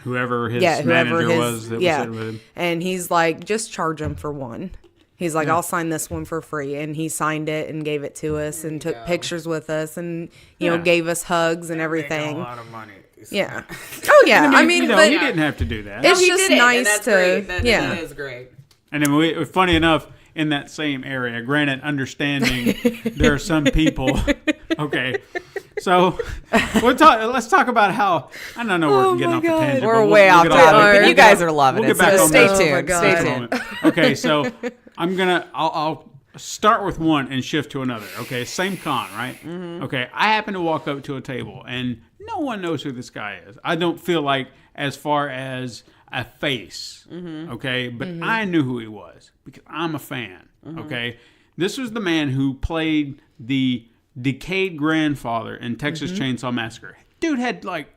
whoever his manager was that was sitting with him. And he's like, just charge him for one. He's like, I'll sign this one for free. And he signed it and gave it to us and took pictures with us and, you know, gave us hugs and everything. A lot of money. Yeah. Oh, yeah. I mean, but you didn't have to do that. It's just nice to, That is great. And then funny enough, in that same area, granted, understanding there are some people. Okay. So let's talk about how, I don't know, we're getting off the tangent. We're way off topic, but you guys are loving it. So stay tuned. Stay tuned. Okay, so I'll start with one and shift to another. Okay, same con, right? Mm-hmm. Okay, I happen to walk up to a table and no one knows who this guy is. I don't feel like, as far as a face, okay, but I knew who he was because I'm a fan. Okay, this was the man who played the decayed grandfather in Texas Chainsaw Massacre. Dude had like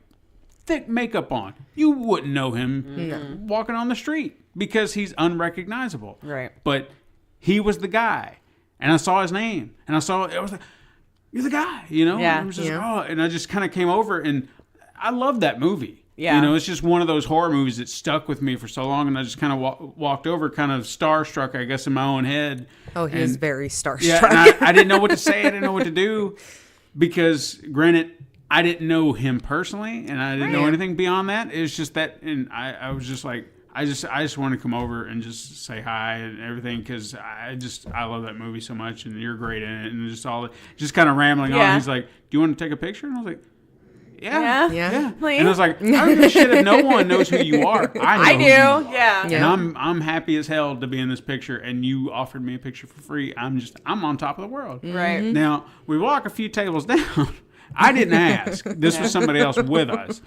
thick makeup on. You wouldn't know him walking on the street because he's unrecognizable. Right. But he was the guy. And I saw his name. And I was like, you're the guy, you know? Yeah. And, it was just, and I just kind of came over, and I love that movie. Yeah. You know, it's just one of those horror movies that stuck with me for so long, and I just kind of walked over, kind of starstruck, I guess, in my own head. Oh, he was very starstruck. Yeah, and I didn't know what to say. I didn't know what to do because, granted, I didn't know him personally, and I didn't know anything beyond that. It was just that, and I was just like, I just want to come over and just say hi and everything because I love that movie so much and you're great in it and just kind of rambling on. He's like, "Do you want to take a picture?" And I was like, "Yeah." And I was like, "I don't give a shit if no one knows who you are. I know. Yeah. And I'm happy as hell to be in this picture. And you offered me a picture for free. I'm on top of the world. Right. Now we walk a few tables down. I didn't ask. This was somebody else with us.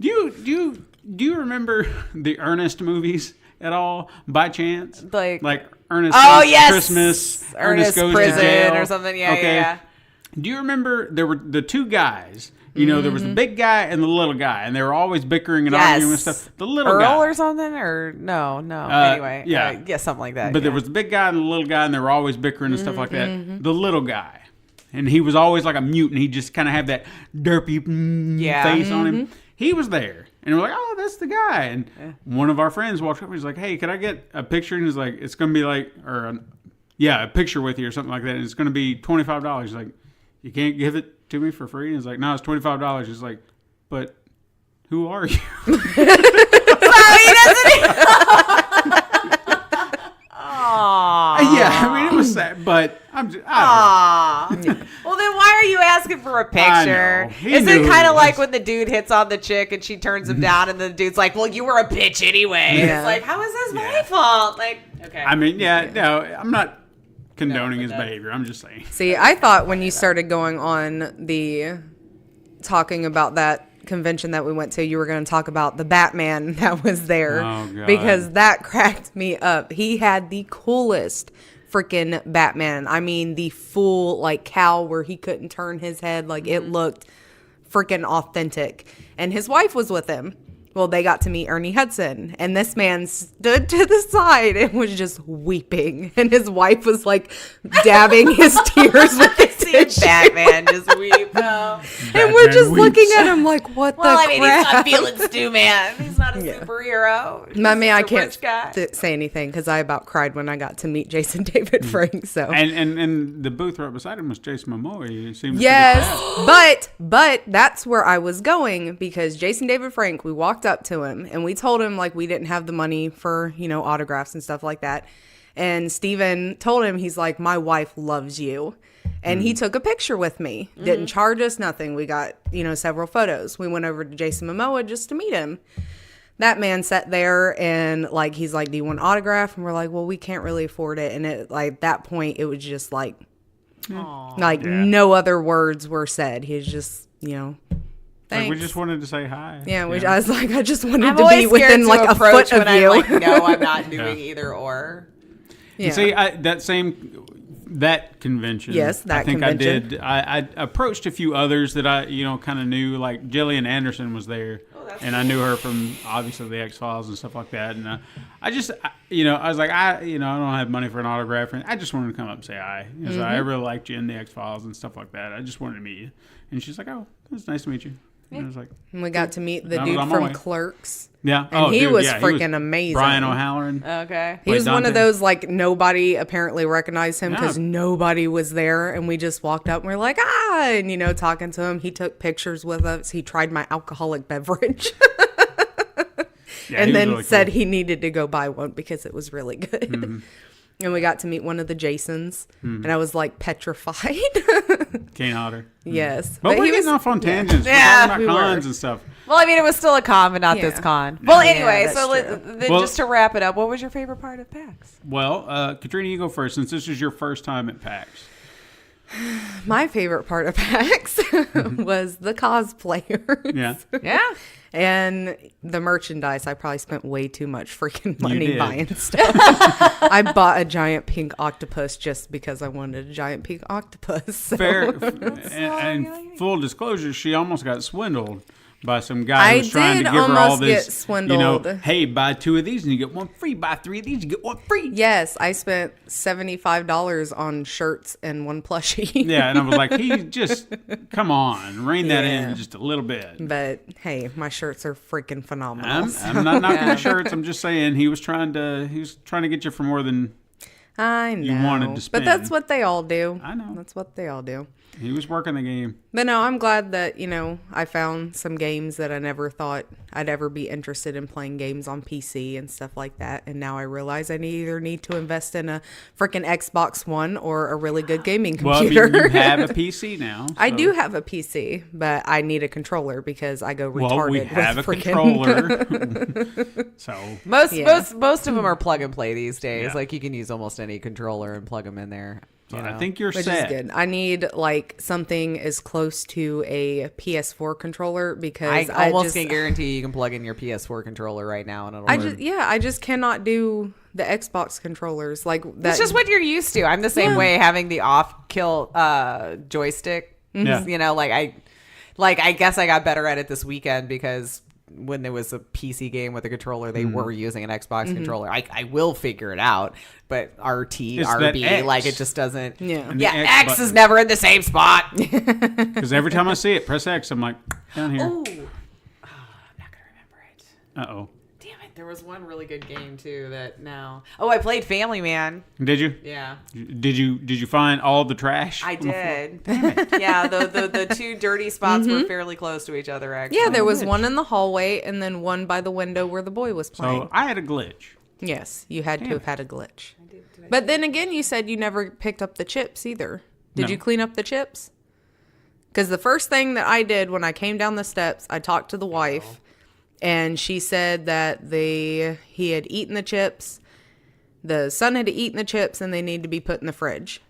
Do you remember the Ernest movies at all by chance? Like Ernest Goes Christmas, Ernest Goes Prison to Jail or something. Yeah. Do you remember there were the two guys? You know, there was the big guy and the little guy, and they were always bickering and arguing and stuff. The little guy. Earl or something? Or no. Anyway. Yeah, something like that. But there was the big guy and the little guy, and they were always bickering and stuff like that. The little guy. And he was always like a mute, and he just kind of had that derpy face on him. He was there. And we're like, "Oh, that's the guy." And one of our friends walked up. He's like, "Hey, can I get a picture?" And he's like, "It's going to be like, a picture with you or something like that. And it's going to be $25. He's like, "You can't give it to me for free?" And he's like, "No, it's $25. He's like, "But who are you?" So he doesn't. Yeah, I mean, it was sad, but I don't know. Well, then why are you asking for a picture? Is it kind of like when the dude hits on the chick and she turns him down and the dude's like, "Well, you were a bitch anyway." Yeah. It's like, how is this my fault? Like, okay. I mean, no, I'm not condoning his behavior. I'm just saying. See, I thought when you started going on the talking about that convention that we went to, you were going to talk about the Batman that was there. Oh, God. Because that cracked me up. He had the coolest freaking Batman. I mean, the full like cowl where he couldn't turn his head. Like it looked freaking authentic. And his wife was with him. Well, they got to meet Ernie Hudson, and this man stood to the side and was just weeping, and his wife was like dabbing his tears with his tissue. Batman just weep. No. And we're just looking at him like, what the crap? He's not feeling Stu, man. He's not a superhero. I mean, I can't rich guy. say anything because I about cried when I got to meet Jason David Frank. So and the booth right beside him was Jason Momoa. He seemed but that's where I was going because Jason David Frank, we walked up to him and we told him like we didn't have the money for, autographs and stuff like that. And Steven told him, he's like, "My wife loves you." And he took a picture with me. Didn't charge us nothing. We got, several photos. We went over to Jason Momoa just to meet him. That man sat there and like, he's like, "Do you want an autograph?" And we're like, "Well, we can't really afford it." And at like that point, it was just like, no other words were said. He's just, thanks. Like we just wanted to say hi. Yeah, I was like, I just wanted to be within like a foot of you. I'm like, no, I'm not doing either or. Yeah. See, that convention. Yes, that I think convention. I did. I approached a few others that I kind of knew. Like Jillian Anderson was there, and I knew her from obviously the X-Files and stuff like that. And I was like, I don't have money for an autograph, and I just wanted to come up and say hi. So I really liked you in the X-Files and stuff like that. I just wanted to meet you. And she's like, "Oh, it was nice to meet you." And I was like, and we got to meet the dude from Clerks. Yeah. And he was freaking amazing. Brian O'Halloran. Okay. He was one of those, like, nobody apparently recognized him because nobody was there. And we just walked up and we're like, and, talking to him. He took pictures with us. He tried my alcoholic beverage. And then really said he needed to go buy one because it was really good. Mm-hmm. And we got to meet one of the Jasons. Mm-hmm. And I was, like, petrified. Kane Hodder. Yes. But we're getting off on tangents. Yeah. We're talking about cons and stuff. Well, I mean, it was still a con, but not this con. Well, anyway, just to wrap it up, what was your favorite part of PAX? Well, Katrina, you go first since this is your first time at PAX. My favorite part of PAX was the cosplayers. Yeah. Yeah. And the merchandise. I probably spent way too much freaking money buying stuff. I bought a giant pink octopus just because I wanted a giant pink octopus. So. Fair. And full disclosure, she almost got swindled by some guy who was trying to give her all this, get swindled. Hey, buy 2 of these and you get 1 free. Buy 3 of these, you get 1 free. Yes, I spent $75 on shirts and 1 plushie. Yeah, and I was like, come on, rein that in just a little bit. But hey, my shirts are freaking phenomenal. I'm not knocking the shirts. I'm just saying he was trying to get you for more than. I know. You wanted to spend. But that's what they all do. I know. That's what they all do. He was working the game. But no, I'm glad that, I found some games that I never thought I'd ever be interested in playing games on PC and stuff like that. And now I realize I either need to invest in a freaking Xbox One or a really good gaming computer. Well, you have a PC now. So. I do have a PC, but I need a controller because I go retarded. Well, we have a controller. So most of them are plug and play these days. Yeah. Like you can use almost any controller and plug them in there. I think you're Which set. is good. I need something as close to a PS4 controller because I almost can guarantee you can plug in your PS4 controller right now and it'll work. I just cannot do the Xbox controllers like that. It's just what you're used to. I'm the same way, having the off-kill joystick. Yeah. I guess I got better at it this weekend because when there was a PC game with a controller, they were using an Xbox controller. I will figure it out, but RB, it just doesn't. Yeah. And the X button. is never in the same spot. Because every time I see it, press X, I'm like, down here. Oh, I'm not going to remember it. Uh-oh. Damn it. There was one really good game, too, that now... Oh, I played Family Man. Did you? Yeah. Did you find all the trash? I did. Yeah, the two dirty spots were fairly close to each other, actually. Yeah, there was one in the hallway and then one by the window where the boy was playing. So I had a glitch. Yes, you had to have had a glitch. But then again, you said you never picked up the chips either. Did No. you clean up the chips? Because the first thing that I did when I came down the steps, I talked to the wife, and she said that he had eaten the chips, the son had eaten the chips, and they need to be put in the fridge.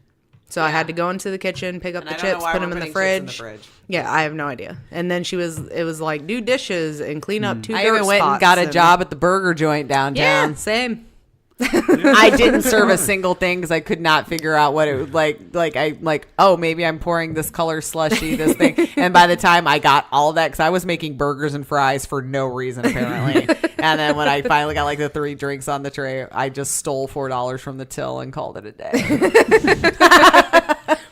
So I had to go into the kitchen, pick up the chips, put them in the fridge. Yeah, I have no idea. And then it was like, do dishes and clean up two dirt spots. I even went and got a job at the burger joint downtown. Yeah, same. I didn't serve a single thing because I could not figure out what it was like. Oh, maybe I'm pouring this color slushy, this thing. And by the time I got all of that, because I was making burgers and fries for no reason, apparently. And then when I finally got the 3 drinks on the tray, I just stole $4 from the till and called it a day.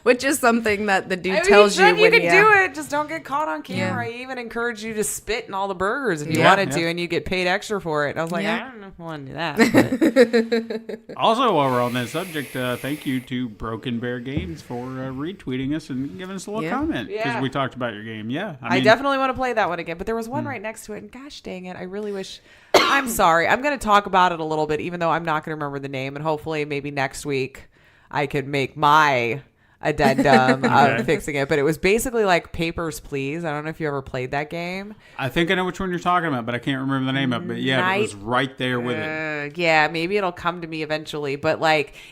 Which is something that the dude tells you when you can do it. Just don't get caught on camera. Yeah. I even encourage you to spit in all the burgers if you wanted to, and you get paid extra for it. And I was like, Yeah. I don't know if I want to do that. But. Also, while we're on that subject, thank you to Broken Bear Games for retweeting us and giving us a little comment because Yeah. we talked about your game. Yeah, I definitely want to play that one again. But there was one right next to it, and gosh dang it, I really wish. I'm sorry. I'm going to talk about it a little bit, even though I'm not going to remember the name. And hopefully, maybe next week, I could make my addendum of fixing it. But it was basically like Papers, Please. I don't know if you ever played that game. I think I know which one you're talking about, but I can't remember the name of it. But yeah, it was right there with it. Yeah, maybe it'll come to me eventually. But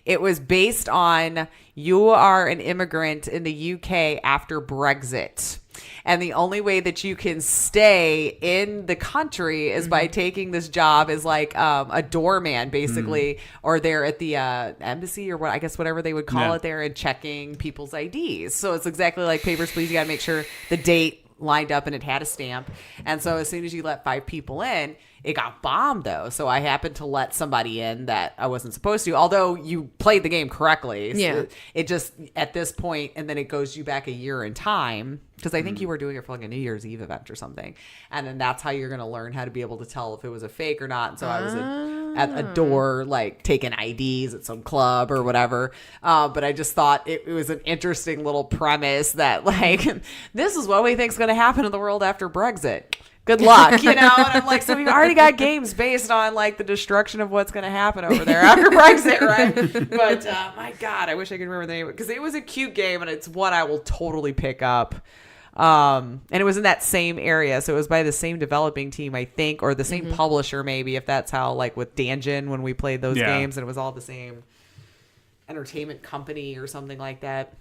it was based on you are an immigrant in the UK after Brexit. And the only way that you can stay in the country is by taking this job as a doorman, basically, or they're at the embassy or whatever they would call it there, and checking people's IDs. So it's exactly like Papers, Please. You got to make sure the date lined up and it had a stamp. And so as soon as you let 5 people in, it got bombed though. So I happened to let somebody in that I wasn't supposed to, although you played the game correctly. So Yeah. it just, at this point, and then it goes you back a year in time. Because I think you were doing it for a New Year's Eve event or something. And then that's how you're going to learn how to be able to tell if it was a fake or not. And so I was at a door, taking IDs at some club or whatever. But I just thought it was an interesting little premise that, this is what we think is going to happen in the world after Brexit. Good luck, And I'm like, so we've already got games based on the destruction of what's going to happen over there after Brexit, right? But my God, I wish I could remember the name because it was a cute game and it's one I will totally pick up. And it was in that same area, so it was by the same developing team, I think, or the same publisher, maybe, if that's how, with Danjin when we played those games, and it was all the same entertainment company or something like that.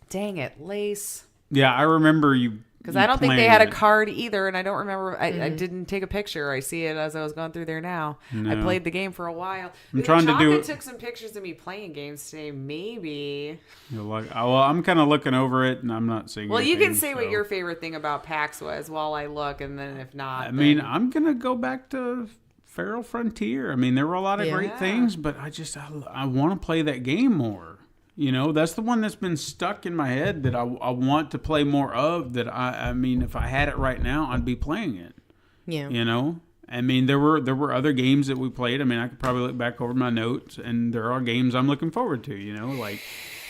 Dang it, Lace. Yeah, I remember you. Because I don't think they had a card either, and I don't remember. I didn't take a picture. I see it as I was going through there now. No. I played the game for a while. I'm trying to do it. Took some pictures of me playing games today. Maybe. I'm kind of looking over it, and I'm not seeing. Well, you anything, can say what your favorite thing about PAX was while I look, and then if not, I'm gonna go back to Feral Frontier. There were a lot of great things, but I want to play that game more. That's the one that's been stuck in my head that I want to play more of. That if I had it right now, I'd be playing it. Yeah. I mean, there were other games that we played. I mean, I could probably look back over my notes, and there are games I'm looking forward to. You know, like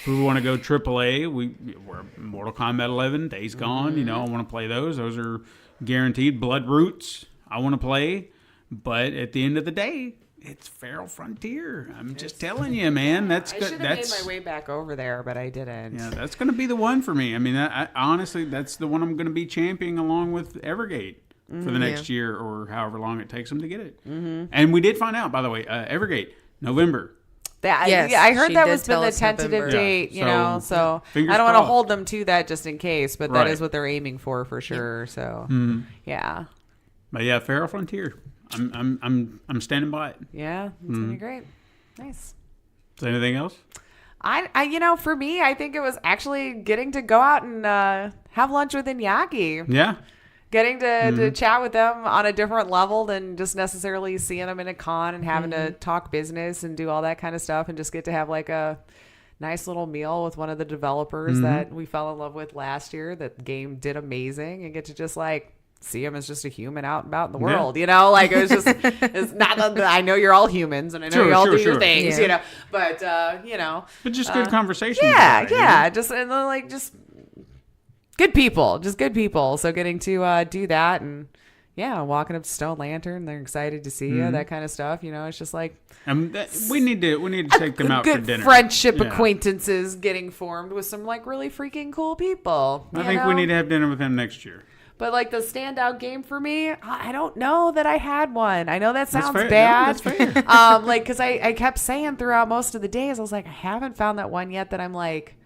if we want to go AAA, we're Mortal Kombat 11, Days Gone. You know, I want to play those. Those are guaranteed. Blood Roots, I want to play. But at the end of the day, it's Feral Frontier. I'm just telling you, man. That's good. I should have made my way back over there, but I didn't. Yeah, that's going to be the one for me. I mean, honestly, that's the one I'm going to be championing along with Evergate for the next year or however long it takes them to get it. Mm-hmm. And we did find out, by the way, Evergate, November. Yes, I heard that was been the tentative date, you know, so I don't want to hold them to that just in case, but that is what they're aiming for sure. So, yeah. But yeah, Feral Frontier. I'm standing by it. Yeah, it's gonna be great. Nice. Is there anything else? I for me, I think it was actually getting to go out and have lunch with Iñaki. Yeah. Getting to chat with them on a different level than just necessarily seeing them in a con and having to talk business and do all that kind of stuff, and just get to have like a nice little meal with one of the developers that we fell in love with last year. That the game did amazing, and get to just like see him as just a human out and about in the world, you know, like it was just, it's not that I know you're all humans and I know you all do your things, you know, but, you know, but just good conversation. Yeah. Just, and then like, just good people. So getting to, do that and walking up to Stone Lantern, they're excited to see you, that kind of stuff. You know, it's just like, we need to take them out for dinner. Friendship acquaintances getting formed with some like really freaking cool people. I think we need to have dinner with them next year. But like the standout game for me, I don't know that I had one. I know that sounds bad. No, that's fair. Like, because I kept saying throughout most of the days, I was like, I haven't found that one yet that I'm like,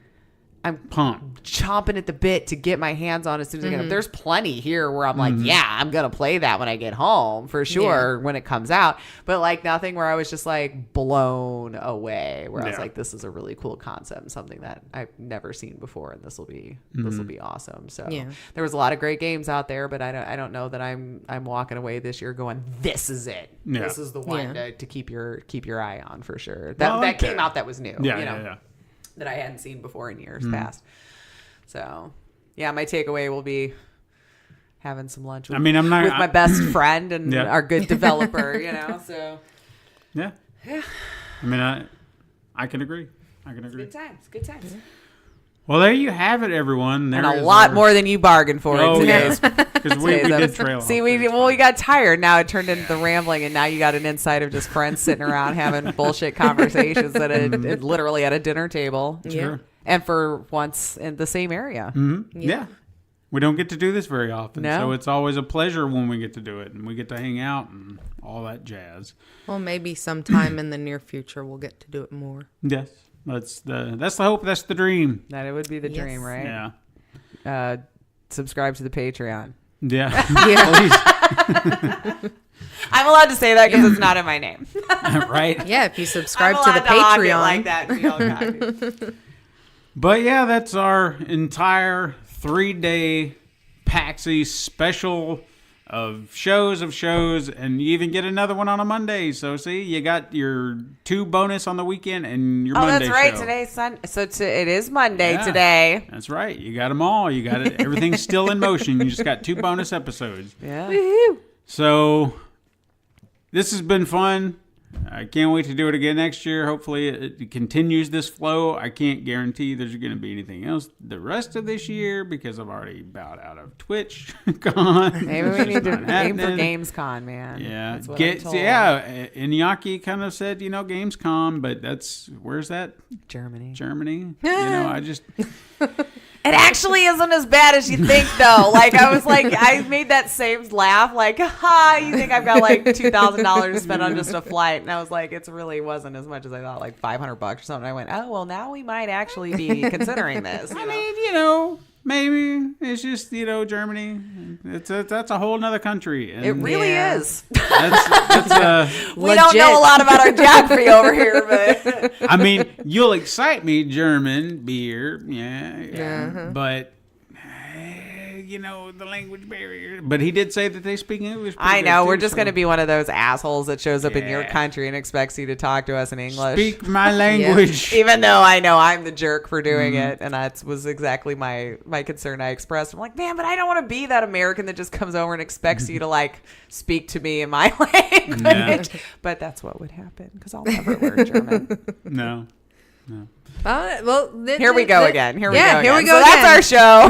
I'm pumped, chomping at the bit to get my hands on as soon as I get up. There's plenty here where I'm like, I'm going to play that when I get home for sure when it comes out. But like nothing where I was just like blown away, where I was like, this is a really cool concept and something that I've never seen before. And this will be awesome. So there was a lot of great games out there, but I don't know that I'm walking away this year going, this is it. Yeah. This is the one to keep your eye on for sure. That came out that was new. Yeah. That I hadn't seen before in years past. So, my takeaway will be having some lunch with, with my best friend and our good developer, you know, so. Yeah. I mean, I can agree. Good times. Well, there you have it, everyone. There and a lot more than you bargained for in today's. Because we did trail off. See, we got tired. Now it turned into the rambling, and now you got an insight of just friends sitting around having bullshit conversations literally at a dinner table. Sure. And for once in the same area. Mm-hmm. Yeah. We don't get to do this very often. No. So it's always a pleasure when we get to do it, and we get to hang out and all that jazz. Well, maybe sometime in the near future we'll get to do it more. Yes. That's the hope. That's the dream. That it would be the dream, right? Yeah. Subscribe to the Patreon. Yeah. I'm allowed to say that because it's not in my name. Right? Yeah, if you subscribe to the Patreon. Like that. But yeah, that's our entire 3-day PAX East special of shows, and you even get another one on a Monday. So see, you got your 2 bonus on the weekend and your Monday show. Oh, that's right. Today's Sunday. So it is Monday today. That's right. You got them all. You got it. Everything's still in motion. You just got 2 bonus episodes. Yeah. Woo-hoo. So this has been fun. I can't wait to do it again next year. Hopefully it continues this flow. I can't guarantee there's going to be anything else the rest of this year because I've already bowed out of Twitch Con. Maybe we need to aim for Gamescom, man. Yeah. That's what I'm told. Yeah. Iñaki kind of said, Gamescom, but where's that? Germany. I just... It actually isn't as bad as you think, though. Like, I was like, I made that same laugh. Like, you think I've got like $2,000 to spend on just a flight? And I was like, it really wasn't as much as I thought, like $500 or something. I went, oh, well, now we might actually be considering this. I mean, maybe it's just, Germany. That's a whole nother country. And it really is. That's we don't know a lot about our geography over here, but I mean, you'll excite me, German beer, yeah. But the language barrier. But he did say that they speak English. I know. We're just going to be one of those assholes that shows up in your country and expects you to talk to us in English. Speak my language. Even though I know I'm the jerk for doing it. And that was exactly my concern I expressed. I'm like, man, but I don't want to be that American that just comes over and expects you to like speak to me in my language. Yeah. But that's what would happen because I'll never learn German. No. Here we go again. Here we go again. That's our show.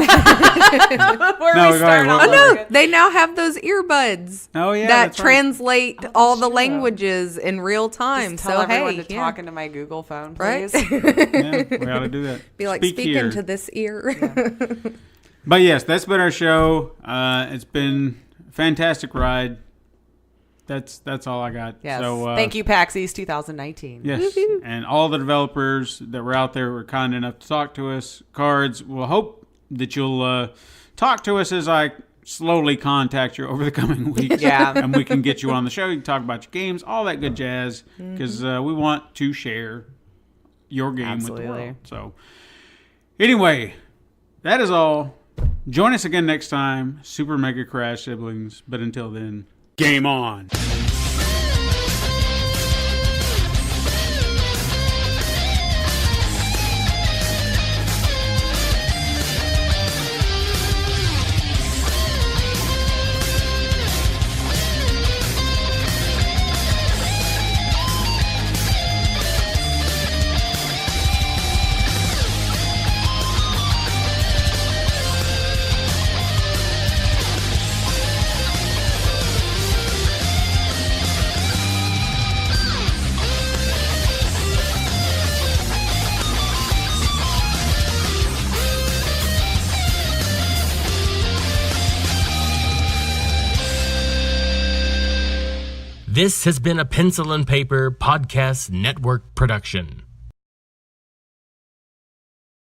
Where we start all over again. They now have those earbuds. Oh yeah, that translate all the languages in real time. Just tell everyone to talk into my Google phone, please. Right? Yeah, we got to do that. Be like, speak into this ear. Yeah. But yes, that's been our show. It's been a fantastic ride. That's all I got. Yes. So, thank you, PAX East 2019. Yes. Woo-hoo. And all the developers that were out there were kind enough to talk to us. Cards, we'll hope that you'll talk to us as I slowly contact you over the coming weeks. Yeah. And we can get you on the show. You can talk about your games, all that good jazz, because we want to share your game with the world. So, anyway, that is all. Join us again next time, Super Mega Crash Siblings. But until then, game on. This has been a Pencil and Paper Podcast Network production.